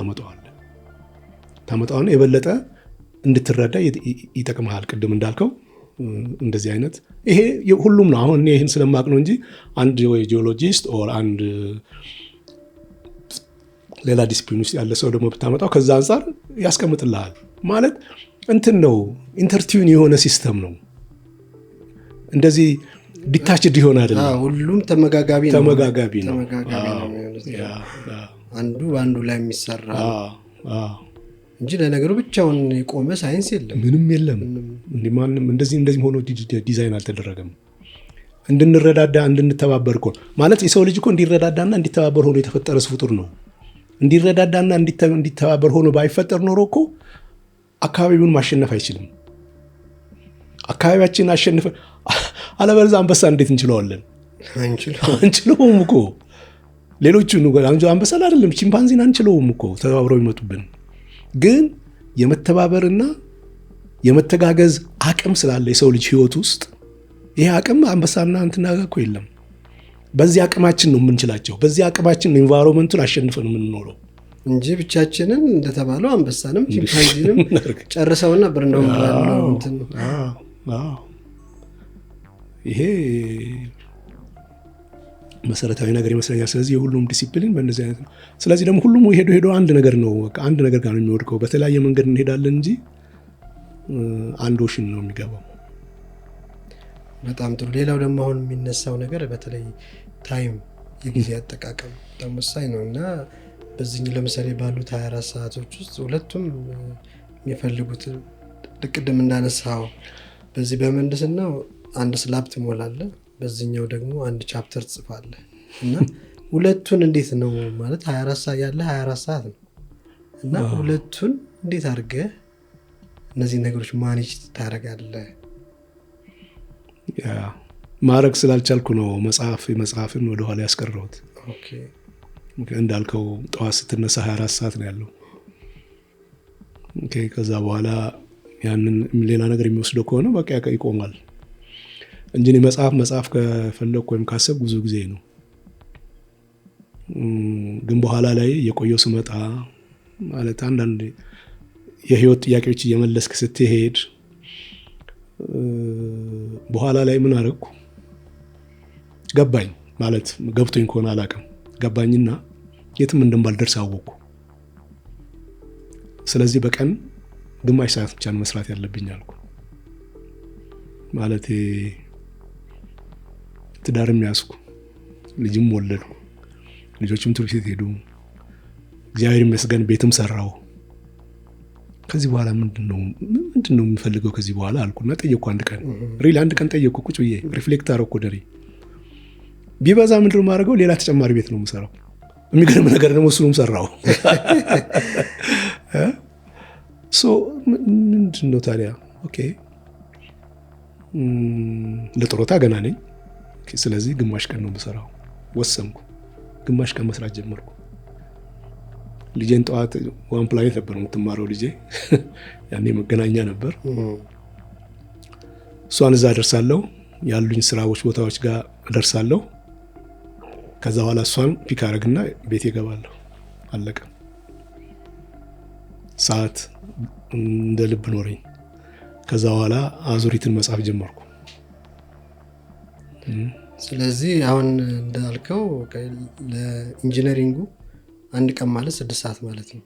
ታመጣዋለህ የበለጠ እንድትረዳ ይጠቅምሃል። ቅድም እንዳልከው እንደዚህ አይነት ይሄ ሁሉም ነው። አሁን ይህን ስለማቅ ነው እንጂ አንድ ወይ ጂኦሎጂስት ኦር አንድ ሌላ ዲስፕሊን ውስጥ ያለ ሰው ደግሞ ብታመጣው ከዛ አንጻር ያስቀምጥልሃል ማለት እንትን ነው። ኢንተርቲዩን የሆነ ሲስተም ነው። እንደዚህ ዲታችድ ይሆን አይደለም። ሁሉም ተመጋጋቢ ነው። አንዱ በአንዱ ላይ የሚሰራ እንጂ ለነገሩ ብቻውን የቆመ ሳይንስ የለም፣ ምንም የለም። ማንም እንደዚህ ሆኖ ዲዛይን አልተደረገም። እንድንረዳዳ እንድንተባበር እኮ ማለት የሰው ልጅ እኮ እንዲረዳዳና እንዲተባበር ሆኖ የተፈጠረ ፍጡር ነው። እንዲረዳዳና እንዲተባበር ሆኖ ባይፈጠር ኖሮ እኮ አካባቢውን ማሸነፍ አይችልም። አካባቢያችን አሸንፈ አለበለዚያ አንበሳ እንዴት እንችለዋለን? አንችለውም እኮ። ሌሎቹን አንበሳ አይደለም ቺምፓንዚን አንችለውም እኮ ተባብረው ይመጡብን። ግን የመተባበርና የመተጋገዝ አቅም ስላለ የሰው ልጅ ህይወት ውስጥ ይሄ አቅም አንበሳና እንትና እኮ የለም። በዚህ አቅማችን ነው የምንችላቸው። በዚህ አቅማችን ነው ኢንቫይሮንመንቱን አሸንፈን የምንኖረው እንጂ ብቻችንን እንደተባለው አንበሳንም ቺምፓንዚንም ጨርሰውን ነበር። እንደውም ባለው እንትን ይሄ መሰረታዊ ነገር ይመስለኛል። ስለዚህ የሁሉም ዲሲፕሊን በእንደዚህ አይነት ነው። ስለዚህ ደግሞ ሁሉም ሄዶ አንድ ነገር ነው፣ አንድ ነገር ጋር ነው የሚወድቀው። በተለያየ መንገድ እንሄዳለን እንጂ አንድ ኦሽን ነው የሚገባው። በጣም ጥሩ። ሌላው ደግሞ አሁን የሚነሳው ነገር በተለይ ታይም የጊዜ አጠቃቀም በጣም ወሳኝ ነው እና በዚህኛው ለምሳሌ ባሉት 24 ሰዓቶች ውስጥ ሁለቱም የሚፈልጉት ቅድም እንዳነሳው በዚህ በምህንድስናው አንድ ስላብ ትሞላለህ፣ በዚህኛው ደግሞ አንድ ቻፕተር ትጽፋለህ እና ሁለቱን እንዴት ነው ማለት 24 ሰዓት ያለ 24 ሰዓት ነው እና ሁለቱን እንዴት አድርገህ እነዚህ ነገሮች ማኔጅ ታደርጋለህ? ማድረግ ስላልቻልኩ ነው መጽሐፍን ወደኋላ ያስቀረሁት። እንዳልከው ጠዋት ስትነሳ 24 ሰዓት ነው ያለው። ከዛ በኋላ ያንን ሌላ ነገር የሚወስደው ከሆነ በቃ ይቆማል እንጂ መጽሐፍ ከፈለግኩ ወይም ካሰብኩ ብዙ ጊዜ ነው። ግን በኋላ ላይ የቆየው ስመጣ ማለት አንዳንድ የህይወት ጥያቄዎች እየመለስክ ስትሄድ በኋላ ላይ ምን አደረኩ ገባኝ። ማለት ገብቶኝ ከሆነ አላውቅም፣ ገባኝና የትም እንደማልደርስ አወቅኩ። ስለዚህ በቀን ግማሽ ሰዓት ብቻ መስራት ያለብኝ አልኩ። ማለት ትዳርም ያዝኩ፣ ልጅም ወለድኩ፣ ልጆችም ትምህርት ቤት ሄዱ፣ እግዚአብሔር ይመስገን ቤትም ሰራው። ከዚህ በኋላ ምንድነው የምፈልገው ከዚህ በኋላ አልኩና ጠየቅኩ። አንድ ቀን ጠየቅኩ፣ ቁጭ ብዬ ሪፍሌክት አደረኩ። ደሬ ቢበዛ ምንድነው የማደርገው? ሌላ ተጨማሪ ቤት ነው የምሰራው። የሚገርም ነገር ደግሞ እሱንም ሰራው። ምንድነው ታዲያ? ኦኬ ለጥሮታ ገና ነኝ። ስለዚህ ግማሽ ቀን ነው የምሰራው ወሰንኩ። ግማሽ ቀን መስራት ጀመርኩ። ልጄን ጠዋት ዋን ፕላኔት ነበር የምትማረው ልጄ፣ ያኔ መገናኛ ነበር። እሷን እዛ ደርሳለሁ፣ ያሉኝ ስራዎች ቦታዎች ጋር ደርሳለሁ። ከዛ በኋላ እሷን ፒክ አደረግና ቤት ይገባለሁ። አለቀ። ሰዓት እንደ ልብ ኖረኝ። ከዛ በኋላ አዙሪትን መጻፍ ጀመርኩ። ስለዚህ አሁን እንዳልከው ለኢንጂነሪንጉ አንድ ቀን ማለት 6 ሰዓት ማለት ነው።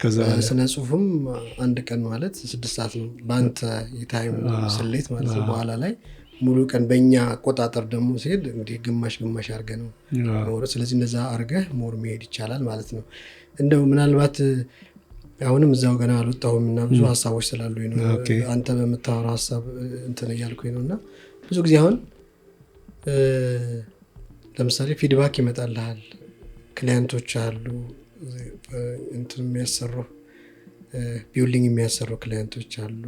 ከዛ ስነ ጽሁፍም አንድ ቀን ማለት 6 ሰዓት ነው በአንተ የታይም ስሌት ማለት ነው። በኋላ ላይ ሙሉ ቀን በእኛ አቆጣጠር ደግሞ ሲሄድ እንግዲህ ግማሽ አድርገህ ነው። ስለዚህ እንደዛ አድርገህ ሞር መሄድ ይቻላል ማለት ነው። እንደው ምናልባት አሁንም እዛው ገና አልወጣሁም እና ብዙ ሀሳቦች ስላሉኝ ነው አንተ በምታወራው ሀሳብ እንትን እያልኩኝ ነው። እና ብዙ ጊዜ አሁን ለምሳሌ ፊድባክ ይመጣልሃል፣ ክሊያንቶች አሉ፣ እንትን የሚያሰሩ ቢውልዲንግ የሚያሰሩ ክሊያንቶች አሉ።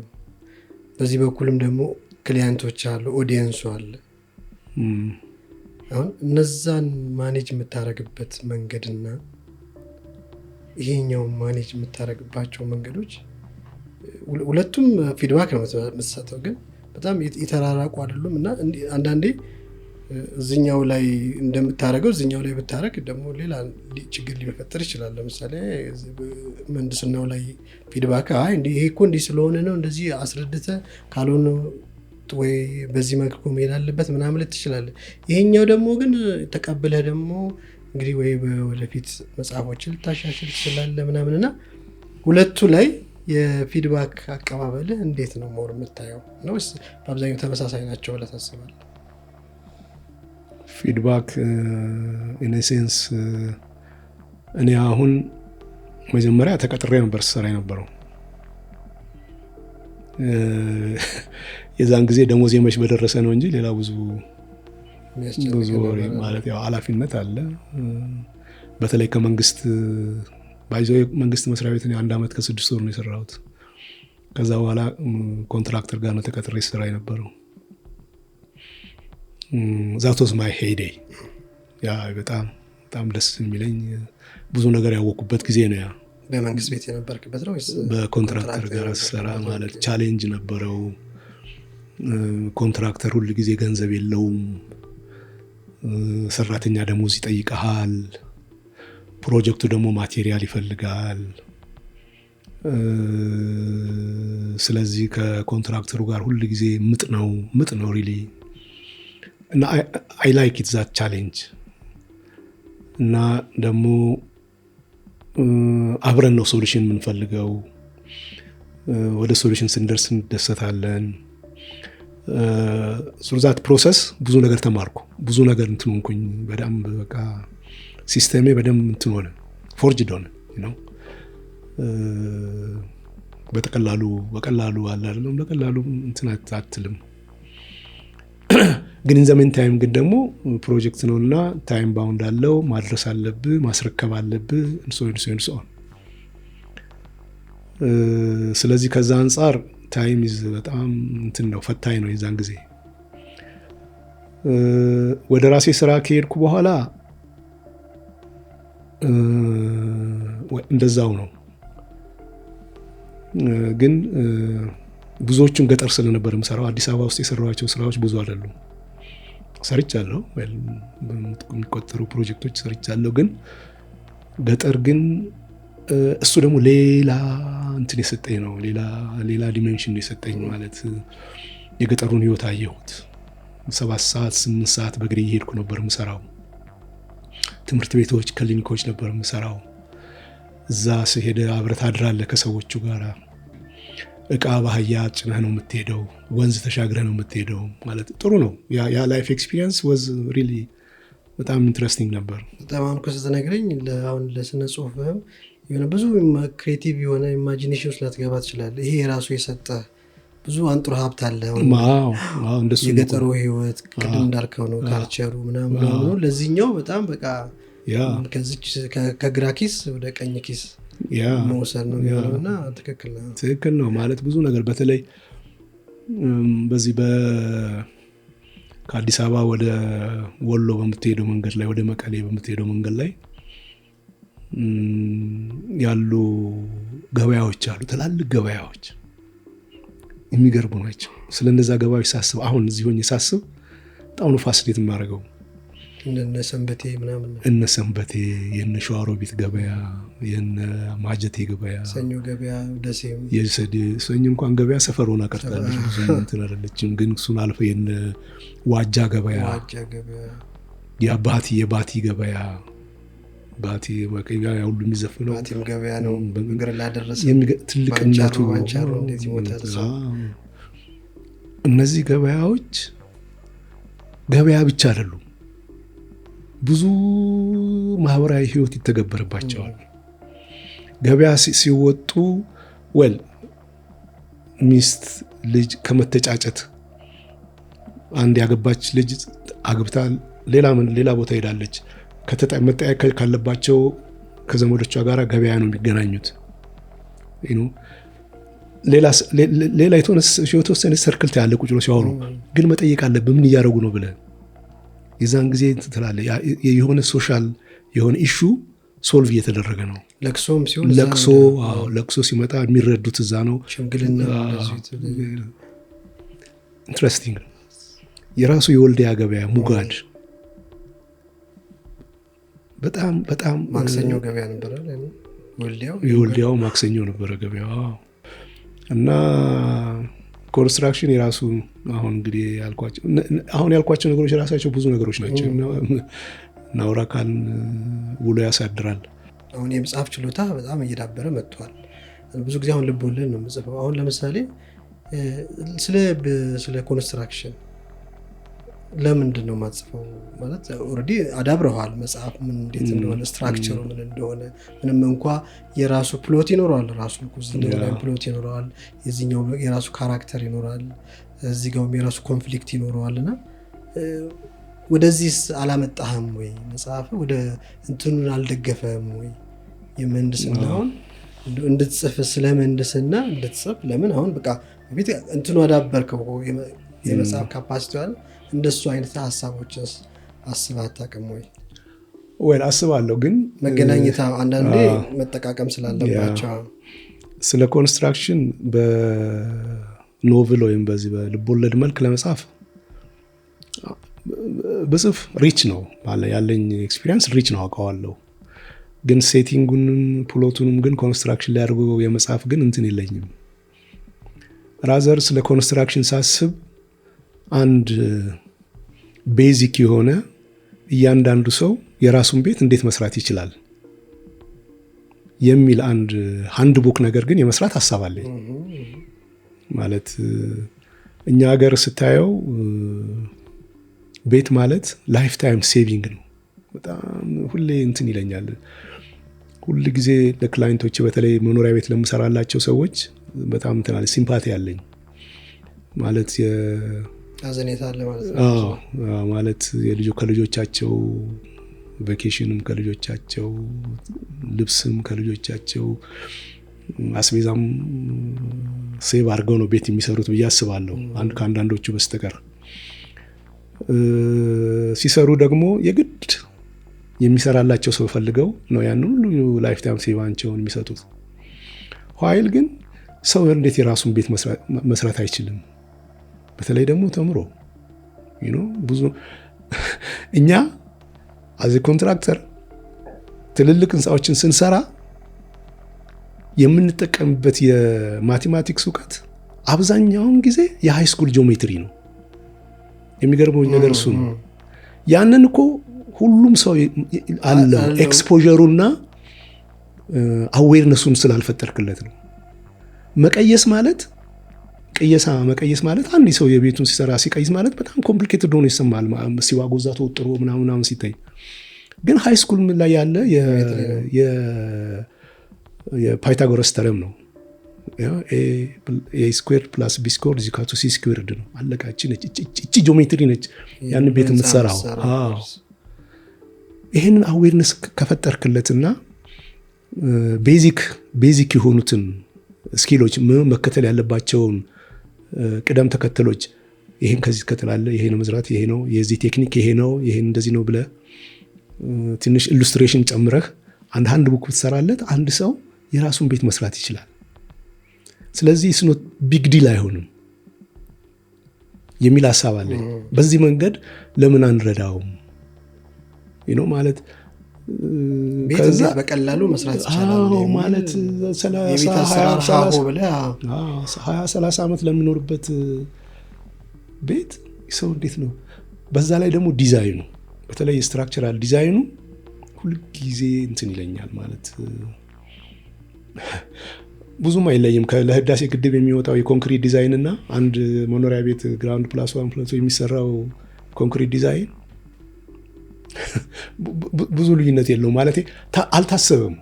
በዚህ በኩልም ደግሞ ክሊያንቶች አሉ፣ ኦዲየንሱ አለ። አሁን እነዛን ማኔጅ የምታረግበት መንገድና ይሄኛው ማኔጅ የምታረግባቸው መንገዶች ሁለቱም ፊድባክ ነው የምትሰጠው፣ ግን በጣም የተራራቁ አይደሉም እና አንዳንዴ እዚኛው ላይ እንደምታረገው እዚኛው ላይ ብታረግ ደግሞ ሌላ ችግር ሊፈጠር ይችላል። ለምሳሌ ምህንድስናው ላይ ፊድባክ ይሄ እኮ እንዲህ ስለሆነ ነው እንደዚህ አስረድተ ካልሆነ ወይ በዚህ መልኩ መሄድ አለበት ምናምን ትችላለህ። ይሄኛው ደግሞ ግን ተቀብለህ ደግሞ እንግዲህ ወይ ወደፊት መጽሐፎችን ልታሻሽል ትችላለህ ምናምንና ሁለቱ ላይ የፊድባክ አቀባበልህ እንዴት ነው ሞር የምታየው ነው? በአብዛኛው ተመሳሳይ ናቸው ብለህ ታስባለህ? ፊድባክ ኢን ሴንስ እኔ አሁን መጀመሪያ ተቀጥሬ ነበር ስሰራ የነበረው። የዛን ጊዜ ደሞዝ መች በደረሰ ነው እንጂ ሌላ ብዙ ማለት ያው ኃላፊነት አለ። በተለይ ከመንግስት መንግስት መስሪያ ቤት 1 ዓመት ከ6 ወር ነው የሰራሁት። ከዛ በኋላ ኮንትራክተር ጋር ነው ተቀጥሬ ስራ የነበረው። ዛት ዋዝ ማይ ሄይዴይ። ያ በጣም ደስ የሚለኝ ብዙ ነገር ያወቅኩበት ጊዜ ነው። ያ በመንግስት ቤት የነበርክበት ነው ወይስ በኮንትራክተር ጋር ስራ? ማለት ቻሌንጅ ነበረው። ኮንትራክተር ሁሉ ጊዜ ገንዘብ የለውም፣ ሰራተኛ ደሞዝ ይጠይቀሃል፣ ፕሮጀክቱ ደግሞ ማቴሪያል ይፈልጋል። ስለዚህ ከኮንትራክተሩ ጋር ሁሉ ጊዜ ምጥ ነው ሪሊ። እና አይ ላይክ ኢት ዛት ቻሌንጅ። እና ደግሞ አብረን ነው ሶሉሽን የምንፈልገው። ወደ ሶሉሽን ስንደርስ እንደሰታለን። ዛት ፕሮሰስ ብዙ ነገር ተማርኩ። ብዙ ነገር እንትን ሆንኩኝ። በደንብ በቃ ሲስተሜ በደንብ እንትን ሆነ፣ ፎርጅድ ሆነ ነው። በቀላሉ አለ አይደለም፣ በቀላሉ እንትን አትልም። ግን ኢንዘሜን ታይም ግን ደግሞ ፕሮጀክት ነውና ታይም ባውንድ አለው። ማድረስ አለብህ፣ ማስረከብ አለብህ እንሶ። ስለዚህ ከዛ አንጻር ታይም ይዝ በጣም እንትን ነው፣ ፈታኝ ነው የዛን ጊዜ። ወደ ራሴ ስራ ከሄድኩ በኋላ እንደዛው ነው። ግን ብዙዎቹን ገጠር ስለነበር የምሰራው፣ አዲስ አበባ ውስጥ የሰራኋቸው ስራዎች ብዙ አይደሉም። ሰርቻለሁ፣ የሚቆጠሩ ፕሮጀክቶች ሰርቻለሁ። ግን ገጠር ግን እሱ ደግሞ ሌላ እንትን የሰጠኝ ነው፣ ሌላ ዲሜንሽን የሰጠኝ። ማለት የገጠሩን ህይወት አየሁት። 7 ሰዓት 8 ሰዓት በእግሬ እየሄድኩ ነበር የምሰራው። ትምህርት ቤቶች፣ ክሊኒኮች ነበር የምሰራው። እዛ ስሄድ አብረህ ታድራለህ ከሰዎቹ ጋር። እቃ ባህያ ጭነህ ነው የምትሄደው፣ ወንዝ ተሻግረህ ነው የምትሄደው። ማለት ጥሩ ነው። ያ ላይፍ ኤክስፒሪየንስ ወዝ ሪሊ በጣም ኢንትረስቲንግ ነበር። በጣም አሁን ስትነግረኝ አሁን ለስነ ጽሁፍም የሆነ ብዙ ክሬቲቭ የሆነ ኢማጂኔሽን ውስጥ ላትገባ ትችላለህ። ይሄ የራሱ የሰጠ ብዙ አንጡር ሀብት አለ። የገጠሩ ህይወት ቅድም እንዳልከው ነው፣ ካልቸሩ ምናምን ለዚህኛው በጣም በቃ ከዚች ከግራ ኪስ ወደ ቀኝ ኪስ መውሰድ ነው የሚሆነውና ትክክል ነው። ማለት ብዙ ነገር በተለይ በዚህ ከአዲስ አበባ ወደ ወሎ በምትሄደው መንገድ ላይ፣ ወደ መቀሌ በምትሄደው መንገድ ላይ ያሉ ገበያዎች አሉ፣ ትላልቅ ገበያዎች የሚገርሙ ናቸው። ስለነዛ ገበያዎች ሳስብ፣ አሁን እዚህ ሆኜ ሳስብ በጣም ነው ፋሲኔት የማደርገው። እነ ሰንበቴ ምናምን፣ እነ ሰንበቴ፣ የነ ሸዋሮቢት ገበያ፣ የነ ማጀቴ ገበያ፣ ሰኞ ገበያ፣ ደሴም ሰኞ እንኳን ገበያ ሰፈር ሆና ቀርታለች፣ ብዙ እንትን አይደለችም። ግን እሱን አልፈ የነ ዋጃ ገበያ፣ የባቲ ገበያ፣ ባቲ መቀያ ሁሉ የሚዘፍነው ባቲም ገበያ ነው። እግር ላደረሰ ትልቅነቱ እነዚህ ገበያዎች ገበያ ብቻ አይደሉም፣ ብዙ ማህበራዊ ህይወት ይተገበረባቸዋል። ገበያ ሲወጡ ሚስት ልጅ ከመተጫጨት፣ አንድ ያገባች ልጅ አግብታ ሌላ ቦታ ሄዳለች፣ መጠያየቅ ካለባቸው ከዘመዶቿ ጋር ገበያ ነው የሚገናኙት። ሌላ የተወሰነ ሰርክል ያለ ቁጭ ብሎ ሲያወሩ ግን መጠየቅ አለብህ፣ ምን እያደረጉ ነው ብለህ የዛን ጊዜ ትላለህ። የሆነ ሶሻል የሆነ ኢሹ ሶልቭ እየተደረገ ነው። ለቅሶ ሲመጣ የሚረዱት እዛ ነው። ሽምግልና ኢንትረስቲንግ ነው። የራሱ የወልዲያ ገበያ ሙጋድ በጣም በጣም ማክሰኞ ገበያ ነበር አይደል? የወልዲያው ማክሰኞ ነበረ ገበያው። እና ኮንስትራክሽን የራሱ አሁን እንግዲህ ያልኳቸው ነገሮች የራሳቸው ብዙ ነገሮች ናቸው። ናውራካን ውሎ ያሳድራል። አሁን የመጽሐፍ ችሎታ በጣም እየዳበረ መጥቷል። ብዙ ጊዜ አሁን ልብ ወለድ ነው የምጽፈው። አሁን ለምሳሌ ስለ ኮንስትራክሽን ለምንድን ነው የማጽፈው? ማለት ኦልሬዲ አዳብረዋል መጽሐፍ ምን እንዴት እንደሆነ ስትራክቸሩ ምን እንደሆነ ምንም እንኳ የራሱ ፕሎት ይኖረዋል፣ ራሱ ላይ ፕሎት ይኖረዋል፣ የዚህኛው የራሱ ካራክተር ይኖራል፣ እዚህ ጋርም የራሱ ኮንፍሊክት ይኖረዋልና ወደዚህ አላመጣህም ወይ? መጽሐፍ ወደ እንትኑን አልደገፈም ወይ? የምህንድስናውን እንድትጽፍ ስለ ምህንድስና እንድትጽፍ ለምን አሁን በቃ ቤት እንትኑ አዳበርከው የመጽሐፍ ካፓሲቲዋል እንደሱ አይነት ሀሳቦችን አስበህ አታውቅም ወይ? ወይ አስባለሁ፣ ግን መገናኘት አንዳንዴ መጠቃቀም ስላለባቸው ስለ ኮንስትራክሽን በኖቭል ወይም በዚህ በልቦለድ መልክ ለመጻፍ በጽፍ ሪች ነው ያለኝ ኤክስፒሪየንስ ሪች ነው አውቀዋለሁ። ግን ሴቲንጉንም ፕሎቱንም ግን ኮንስትራክሽን ላይ አድርጎ የመጽሐፍ ግን እንትን የለኝም። ራዘር ስለ ኮንስትራክሽን ሳስብ አንድ ቤዚክ የሆነ እያንዳንዱ ሰው የራሱን ቤት እንዴት መስራት ይችላል የሚል አንድ ሃንድ ቡክ ነገር ግን የመስራት ሀሳብ አለኝ። ማለት እኛ ሀገር ስታየው ቤት ማለት ላይፍ ታይም ሴቪንግ ነው። በጣም ሁሌ እንትን ይለኛል። ሁል ጊዜ ለክላይንቶች በተለይ መኖሪያ ቤት ለምሰራላቸው ሰዎች በጣም እንትን አለ ሲምፓቲ ያለኝ ማለት አዘኔታ አለ ማለት ነው። ማለት ከልጆቻቸው ቫኬሽንም ከልጆቻቸው ልብስም ከልጆቻቸው አስቤዛም ሴቭ አድርገው ነው ቤት የሚሰሩት ብዬ አስባለሁ ከአንዳንዶቹ በስተቀር። ሲሰሩ ደግሞ የግድ የሚሰራላቸው ሰው ፈልገው ነው ያን ሁሉ ላይፍ ታይም ሴቫቸውን የሚሰጡት። ኋይል ግን ሰው እንዴት የራሱን ቤት መስራት አይችልም? በተለይ ደግሞ ተምሮ ብዙ እኛ አዚ ኮንትራክተር ትልልቅ ህንፃዎችን ስንሰራ የምንጠቀምበት የማቴማቲክስ እውቀት አብዛኛውን ጊዜ የሃይ ስኩል ጂኦሜትሪ ነው። የሚገርመው ነገር እሱ ነው። ያንን እኮ ሁሉም ሰው አለው ኤክስፖዠሩና አዌርነሱን ስላልፈጠርክለት ነው። መቀየስ ማለት አንድ ሰው የቤቱን ሲቀይስ ማለት በጣም ኮምፕሊኬትድ ሆኖ ይሰማል። ሲዋጎዛ ተወጥሮ ምናምን ሲታይ ግን ሃይ ስኩል ላይ ያለ የፓይታጎረስ ተረም ነው። ኤ ስኩዌርድ ፕላስ ቢ ስኩዌርድ ኢዝ ኢኳል ቱ ሲ ስኩዌርድ ነው። አለቃችን እቺ ጂኦሜትሪ ነች ያን ቤት የምትሰራው። ይሄንን አዌርነስ ከፈጠርክለትና ቤዚክ የሆኑትን ስኪሎች መከተል ያለባቸውን ቅደም ተከተሎች ይሄን ከዚህ ተከተላለ፣ ይሄ ነው መዝራት፣ ይሄ ነው የዚህ ቴክኒክ፣ ይሄ ነው ይሄን እንደዚህ ነው ብለህ ትንሽ ኢሉስትሬሽን ጨምረህ አንድ ቡክ ብትሰራለት አንድ ሰው የራሱን ቤት መስራት ይችላል። ስለዚህ እሱ ቢግ ዲል አይሆንም የሚል ሀሳብ አለኝ። በዚህ መንገድ ለምን አንረዳውም ማለት ቤት በቀላሉ መስራት ይችላል ማለት 20-30 ዓመት ለምኖርበት ቤት ሰው እንዴት ነው? በዛ ላይ ደግሞ ዲዛይኑ በተለይ ስትራክቸራል ዲዛይኑ ሁልጊዜ እንትን ይለኛል ማለት ብዙም አይለይም። ለህዳሴ ግድብ የሚወጣው የኮንክሪት ዲዛይን እና አንድ መኖሪያ ቤት ግራውንድ ፕላስ 1 ፕላስ የሚሰራው ኮንክሪት ዲዛይን ብዙ ልዩነት የለውም ማለት አልታሰበም።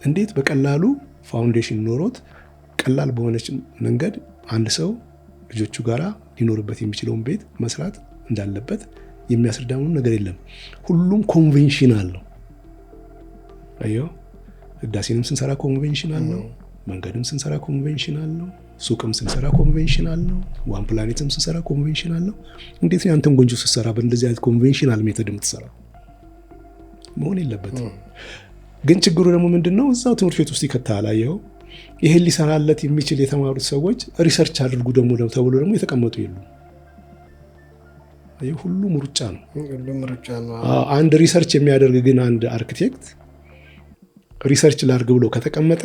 እንዴት በቀላሉ ፋውንዴሽን ኖሮት ቀላል በሆነች መንገድ አንድ ሰው ልጆቹ ጋራ ሊኖርበት የሚችለውን ቤት መስራት እንዳለበት የሚያስረዳው ነገር የለም። ሁሉም ኮንቬንሽናል ነው። አየው ህዳሴንም ስንሰራ ኮንቬንሽናል ነው፣ መንገድም ስንሰራ ኮንቬንሽናል ነው፣ ሱቅም ስንሰራ ኮንቬንሽናል ነው፣ ዋን ፕላኔትም ስንሰራ ኮንቬንሽናል ነው። እንዴት ነው አንተም ጎንጆ ስትሰራ በእንደዚህ አይነት ኮንቬንሽናል ሜተድ የምትሰራ? መሆን የለበትም። ግን ችግሩ ደግሞ ምንድነው? እዛው ትምህርት ቤት ውስጥ ይከታል። አየው ይሄን ሊሰራለት የሚችል የተማሩት ሰዎች ሪሰርች አድርጉ ደግሞ ተብሎ ደግሞ የተቀመጡ የሉም። ሁሉም ሩጫ ነው። ነው። አንድ ሪሰርች የሚያደርግ ግን አንድ አርክቴክት ሪሰርች ላድርግ ብሎ ከተቀመጠ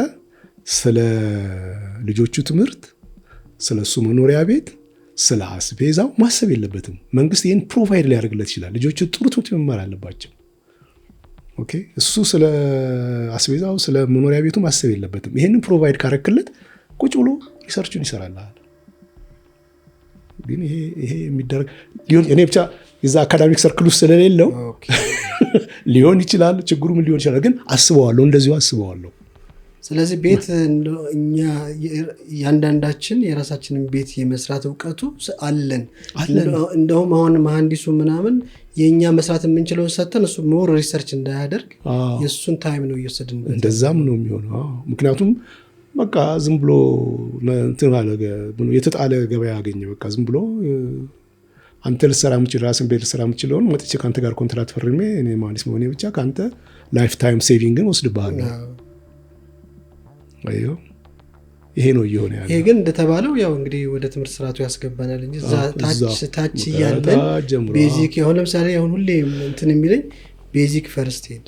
ስለ ልጆቹ ትምህርት፣ ስለ እሱ መኖሪያ ቤት፣ ስለ አስቤዛው ማሰብ የለበትም። መንግስት ይህን ፕሮቫይድ ሊያደርግለት ይችላል። ልጆቹ ጥሩ ትምህርት መማር አለባቸው። ኦኬ፣ እሱ ስለ አስቤዛው፣ ስለ መኖሪያ ቤቱ ማሰብ የለበትም። ይህንን ፕሮቫይድ ካረክለት ቁጭ ብሎ ሪሰርቹን ይሰራልሃል። ግን ይሄ የሚደረግ እኔ ብቻ የዛ አካዳሚክ ሰርክል ውስጥ ስለሌለው ሊሆን ይችላል። ችግሩ ምን ሊሆን ይችላል? ግን አስበዋለሁ፣ እንደዚሁ አስበዋለሁ። ስለዚህ ቤት እኛ እያንዳንዳችን የራሳችንን ቤት የመስራት እውቀቱ አለን። እንደውም አሁን መሐንዲሱ ምናምን የእኛ መስራት የምንችለውን ሰተን እሱ ሞር ሪሰርች እንዳያደርግ የእሱን ታይም ነው እየወሰድን። እንደዛም ነው የሚሆነው። ምክንያቱም በቃ ዝም ብሎ የተጣለ ገበያ ያገኘ በቃ ዝም ብሎ አንተ ልትሰራ የምችል ራስን ቤት ልትሰራ የምችለውን መጥቼ ከአንተ ጋር ኮንትራት ፈርሜ እኔ መሐንዲስ መሆኔ ብቻ ከአንተ ላይፍ ታይም ሴቪንግን ወስድብሃለሁ። ይሄ ነው እየሆነ ያለው። ይሄ ግን እንደተባለው ያው እንግዲህ ወደ ትምህርት ስርዓቱ ያስገባናል እንጂ ታች እያለን ቤዚክ አሁን ለምሳሌ አሁን ሁሌ እንትን የሚለኝ ቤዚክ ፈርስት ኤድ፣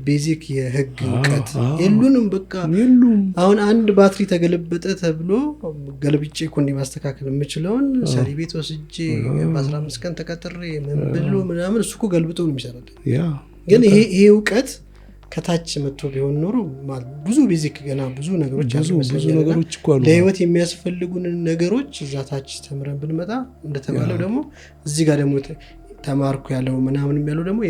ቤዚክ የህግ እውቀት የሉንም። በቃ አሁን አንድ ባትሪ ተገለበጠ ተብሎ ገልብጬ እኮ እንዲህ ማስተካከል የምችለውን ሰሪ ቤት ወስጄ በ15 ቀን ተቀጥሬ ምን ብሎ ምናምን እሱ እኮ ገልብጦ ነው የሚሰራል። ግን ይሄ እውቀት ከታች መጥቶ ቢሆን ኖሮ ብዙ ቤዚክ ገና ብዙ ነገሮች ለህይወት የሚያስፈልጉን ነገሮች እዛ ታች ተምረን ብንመጣ እንደተባለው ደግሞ እዚህ ጋር ደግሞ ተማርኩ ያለው ምናምን ያለው ደግሞ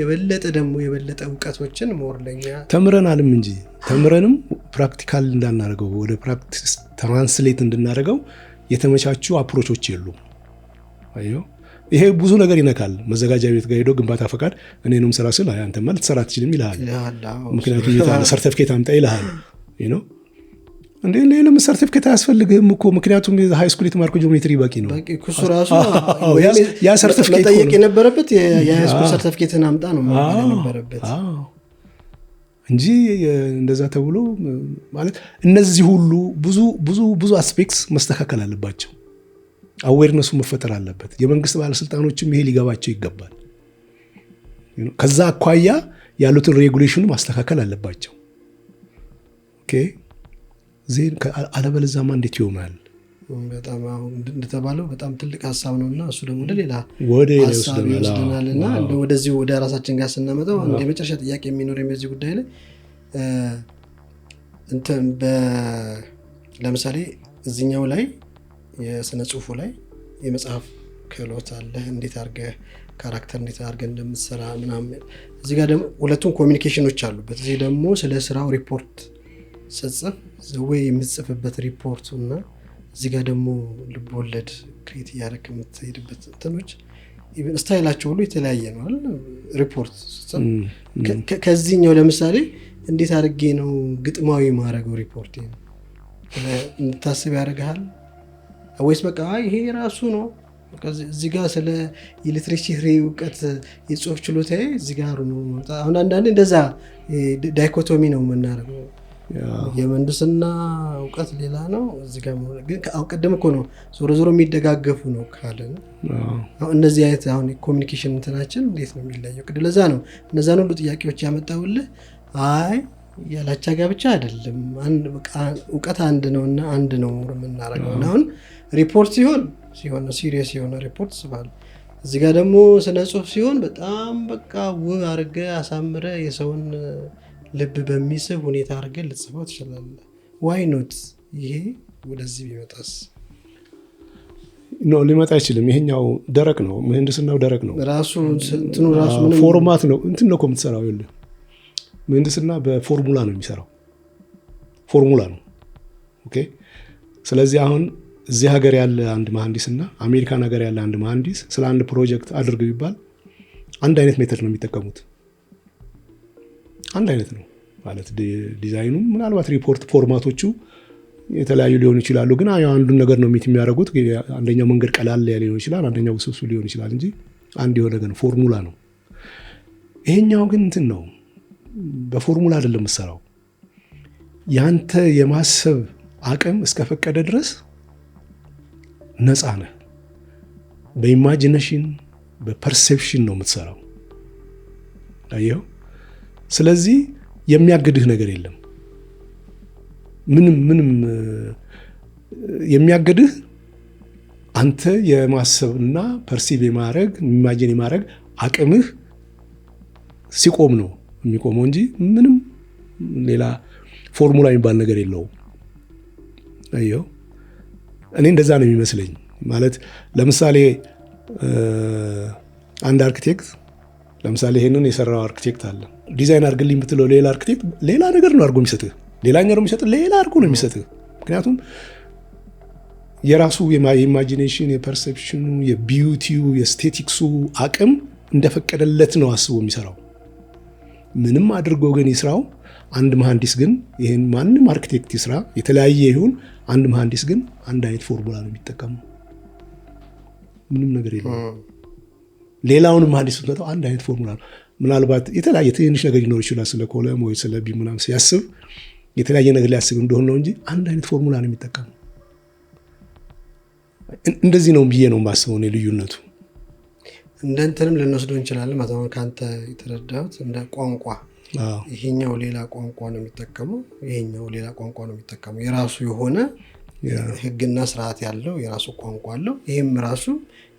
የበለጠ እውቀቶችን ሞርለኛ ተምረናልም እንጂ ተምረንም ፕራክቲካል እንዳናደርገው ወደ ፕራክቲስ ትራንስሌት እንድናደርገው የተመቻቹ አፕሮቾች የሉም። አየው ይሄ ብዙ ነገር ይነካል። መዘጋጃ ቤት ጋር ሄዶ ግንባታ ፈቃድ እኔንም ስራ ስል አንተማ ልትሰራ አትችልም ይልሃል። ምክንያቱም ይታለ ሰርቲፊኬት አምጣ ይልሃል። እንዴ ለምን ሰርቲፊኬት አያስፈልግህም እኮ ምክንያቱም ሃይ ስኩል የተማርኩ ጂኦሜትሪ በቂ ነው። እሱ ራሱ ያ ሰርቲፊኬት መጠየቅ የነበረበት የሃይ ስኩል ሰርቲፊኬትን አምጣ ነው ማለት የነበረበት እንጂ እንደዛ ተብሎ ማለት እነዚህ ሁሉ ብዙ አስፔክትስ መስተካከል አለባቸው። አዌርነሱ መፈጠር አለበት። የመንግስት ባለስልጣኖችም ይሄ ሊገባቸው ይገባል። ከዛ አኳያ ያሉትን ሬጉሌሽኑ ማስተካከል አለባቸው። ኦኬ ዜን አለበለዚያማ እንዴት ይሆናል? በጣም እንደተባለው በጣም ትልቅ ሀሳብ ነውና እሱ ደግሞ ወደ ሌላ ሀሳብ ይወስደናልና ወደዚህ ወደ ራሳችን ጋር ስናመጣው አንድ የመጨረሻ ጥያቄ የሚኖረኝ በዚህ ጉዳይ ላይ ለምሳሌ እዚህኛው ላይ የስነ ጽሁፉ ላይ የመጽሐፍ ክህሎት አለ፣ እንዴት አድርገህ ካራክተር እንዴት አድርገህ እንደምትሰራ ምናምን። እዚህ ጋር ደግሞ ሁለቱም ኮሚኒኬሽኖች አሉበት። እዚህ ደግሞ ስለ ስራው ሪፖርት ስጽፍ ወይ የምትጽፍበት ሪፖርቱ እና እዚህ ጋር ደግሞ ልቦለድ ክሬት እያደረክ የምትሄድበት እንትኖች ስታይላቸው ሁሉ የተለያየ ነው አይደል? ሪፖርት ስጽፍ ከዚህኛው ለምሳሌ እንዴት አድርጌ ነው ግጥማዊ ማድረገው ሪፖርት እንድታስብ ያደርግሃል ወይስ በቃ ይሄ ራሱ ነው? እዚህ ጋር ስለ ኤሌክትሪሲቲ እውቀት የጽሁፍ ችሎታዬ እዚህ ጋር ነው። አሁን አንዳንዴ እንደዛ ዳይኮቶሚ ነው የምናደርገው። የምህንድስና እውቀት ሌላ ነው፣ እዚህ ጋር ግን ቀደም እኮ ነው ዞሮ ዞሮ የሚደጋገፉ ነው ካለን አሁን እነዚህ አይነት አሁን ኮሚኒኬሽን እንትናችን እንዴት ነው የሚለየው? ቅድም ለዛ ነው እነዛን ሁሉ ጥያቄዎች ያመጣውልህ። አይ ያላቻ ጋብቻ አይደለም፣ እውቀት አንድ ነውና አንድ ነው የምናደርገው። አሁን ሪፖርት ሲሆን ሲሪየስ የሆነ ሪፖርት ስባል፣ እዚህ ጋር ደግሞ ስነ ጽሁፍ ሲሆን በጣም በቃ ውብ አድርገህ አሳምረህ የሰውን ልብ በሚስብ ሁኔታ አድርገህ ልጽፈው ትችላለህ። ዋይ ኖት ይሄ ወደዚህ ቢመጣስ? ሊመጣ አይችልም። ይሄኛው ደረቅ ነው፣ ምህንድስናው ደረቅ ነው። ራሱ እንትኑ ራሱ ምንም ፎርማት ነው እንትን ነው የምትሰራው። ይኸውልህ ምህንድስና በፎርሙላ ነው የሚሰራው፣ ፎርሙላ ነው። ኦኬ። ስለዚህ አሁን እዚህ ሀገር ያለ አንድ መሐንዲስና አሜሪካን ሀገር ያለ አንድ መሐንዲስ ስለ አንድ ፕሮጀክት አድርግ ቢባል አንድ አይነት ሜተድ ነው የሚጠቀሙት። አንድ አይነት ነው ማለት ዲዛይኑ፣ ምናልባት ሪፖርት ፎርማቶቹ የተለያዩ ሊሆኑ ይችላሉ። ግን አንዱን ነገር ነው ሚት የሚያደርጉት። አንደኛው መንገድ ቀላል ሊሆን ይችላል፣ አንደኛው ውስብስብ ሊሆን ይችላል እንጂ አንድ የሆነ ነገር ፎርሙላ ነው። ይሄኛው ግን እንትን ነው፣ በፎርሙላ አይደለም የምትሰራው። ያንተ የማሰብ አቅም እስከፈቀደ ድረስ ነፃ ነህ። በኢማጂኔሽን በፐርሴፕሽን ነው የምትሰራው። አየው። ስለዚህ የሚያግድህ ነገር የለም። ምንም የሚያግድህ አንተ የማሰብና ፐርሲቭ የማድረግ ኢማጂን የማድረግ አቅምህ ሲቆም ነው የሚቆመው እንጂ ምንም ሌላ ፎርሙላ የሚባል ነገር የለውም። አየው። እኔ እንደዛ ነው የሚመስለኝ። ማለት ለምሳሌ አንድ አርኪቴክት ለምሳሌ ይሄንን የሰራው አርኪቴክት አለ። ዲዛይን አድርግልኝ ብትለው ሌላ አርኪቴክት ሌላ ነገር ነው አድርጎ የሚሰጥህ፣ ሌላኛው ነው የሚሰጥህ፣ ሌላ አድርጎ ነው የሚሰጥህ። ምክንያቱም የራሱ የኢማጂኔሽን የፐርሴፕሽኑ የቢዩቲው የስቴቲክሱ አቅም እንደፈቀደለት ነው አስቦ የሚሰራው። ምንም አድርጎ ግን ይስራው አንድ መሐንዲስ ግን ይሄን ማንም አርኪቴክት ይስራ የተለያየ ይሁን አንድ መሐንዲስ ግን አንድ አይነት ፎርሙላ ነው የሚጠቀመው። ምንም ነገር የለም። ሌላውንም መሐንዲስ ብትመጣው አንድ አይነት ፎርሙላ ነው። ምናልባት የተለያየ ትንሽ ነገር ሊኖር ይችላል ስለ ኮለም ወይ ስለ ቢም ምናምን ሲያስብ የተለያየ ነገር ሊያስብ እንደሆነ ነው እንጂ አንድ አይነት ፎርሙላ ነው የሚጠቀመው። እንደዚህ ነው ብዬ ነው የማስበው እኔ ልዩነቱ። እንደ እንትንም ልንወስደው እንችላለን። አሁን ከአንተ የተረዳሁት እንደ ቋንቋ ይሄኛው ሌላ ቋንቋ ነው የሚጠቀመው፣ ይሄኛው ሌላ ቋንቋ ነው የሚጠቀመው። የራሱ የሆነ ህግና ስርዓት ያለው የራሱ ቋንቋ አለው። ይሄም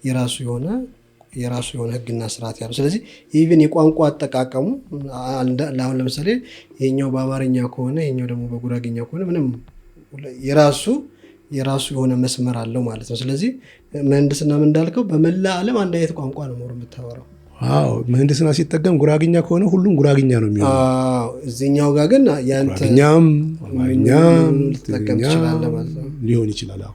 የራሱ የሆነ ህግና ስርዓት ያለው። ስለዚህ ኢቭን የቋንቋ አጠቃቀሙ አሁን ለምሳሌ ይሄኛው በአማርኛ ከሆነ ይሄኛው ደግሞ በጉራጌኛ ከሆነ ምንም የራሱ የሆነ መስመር አለው ማለት ነው። ስለዚህ ምህንድስና ምን እንዳልከው በመላ ዓለም አንድ አይነት ቋንቋ ነው ሞር የምታወራው። አዎ ምህንድስና ሲጠቀም ጉራጌኛ ከሆነ ሁሉም ጉራጌኛ ነው የሚሆነው። አዎ እዚህኛው ጋር ግን ያንተ ጉራጌኛም አማርኛም ልትጠቀም ትችላለህ ማለት ነው። ሊሆን ይችላል። አዎ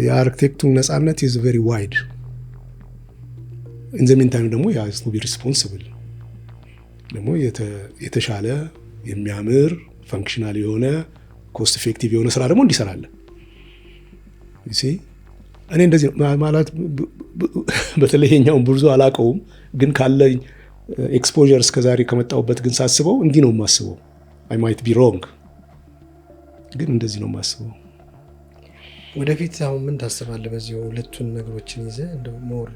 የአርክቴክቱ ነፃነት is very wide. in the meantime ደግሞ ያ is to be responsible ደግሞ የተሻለ የሚያምር ፈንክሽናል የሆነ ኮስት ኢፌክቲቭ የሆነ ስራ ደግሞ እንዲሰራለን። እኔ እንደዚህ ማለት በተለይ የኛውን ብዙ አላውቀውም፣ ግን ካለኝ ኤክስፖዠር እስከዛሬ ከመጣሁበት ግን ሳስበው እንዲህ ነው የማስበው። I might be wrong ግን እንደዚህ ነው የማስበው። ወደፊት አሁን ምን ታስባለህ? በዚህ ሁለቱን ነገሮችን ይዘህ እንደው ሞር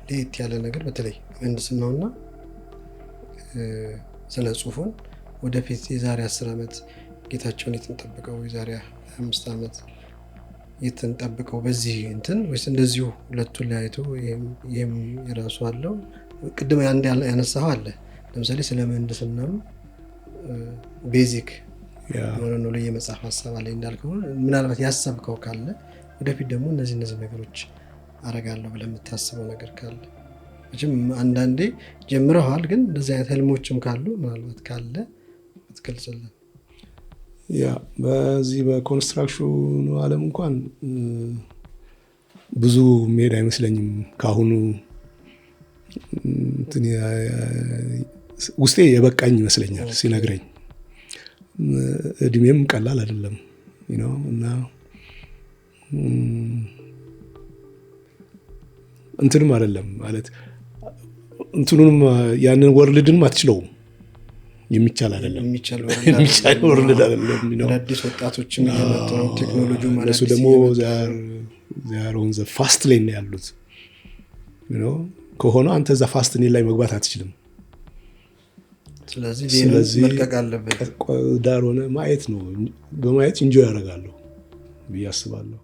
ለየት ያለ ነገር በተለይ ምህንድስናውና ስነ ጽሁፉን ወደፊት የዛሬ 10 ዓመት ጌታቸውን የተንጠብቀው የዛሬ 5 ዓመት የተንጠብቀው በዚህ እንትን ወይስ እንደዚሁ ሁለቱን ለያይቶ ይሄም የራሱ አለው? ቅድም አንድ ያነሳው አለ ለምሳሌ ስለ ምህንድስናም ቤዚክ ነው ላይ የመጽሐፍ ሐሳብ አለ እንዳልከው ምናልባት ያሰብከው ካለ ወደፊት ደግሞ እነዚህ ነገሮች አረጋለሁ ብለህ የምታስበው ነገር ካለ እጅም አንዳንዴ ጀምረዋል፣ ግን እንደዚህ አይነት ህልሞችም ካሉ ምናልባት ካለ ትገልጽልን። በዚህ በኮንስትራክሽኑ ዓለም እንኳን ብዙ መሄድ አይመስለኝም። ካሁኑ ውስጤ የበቃኝ ይመስለኛል ሲነግረኝ። እድሜም ቀላል አይደለም እና እንትንም አይደለም ማለት እንትኑንም ያንን ወርልድንም አትችለውም። የሚቻል አይደለም። የሚቻል ወርልድ አይደለም። አዲስ ወጣቶችም እየመጡ ነው። ቴክኖሎጂው ማለት እሱ ደግሞ ዛሬውን ዘ ፋስት ሌን ያሉት ከሆነ አንተ እዛ ፋስት ሌን ላይ መግባት አትችልም። ስለዚህ መልቀቅ አለበት። ዳር ሆነ ማየት ነው። በማየት ኢንጆይ ያደርጋለሁ ብዬ አስባለሁ።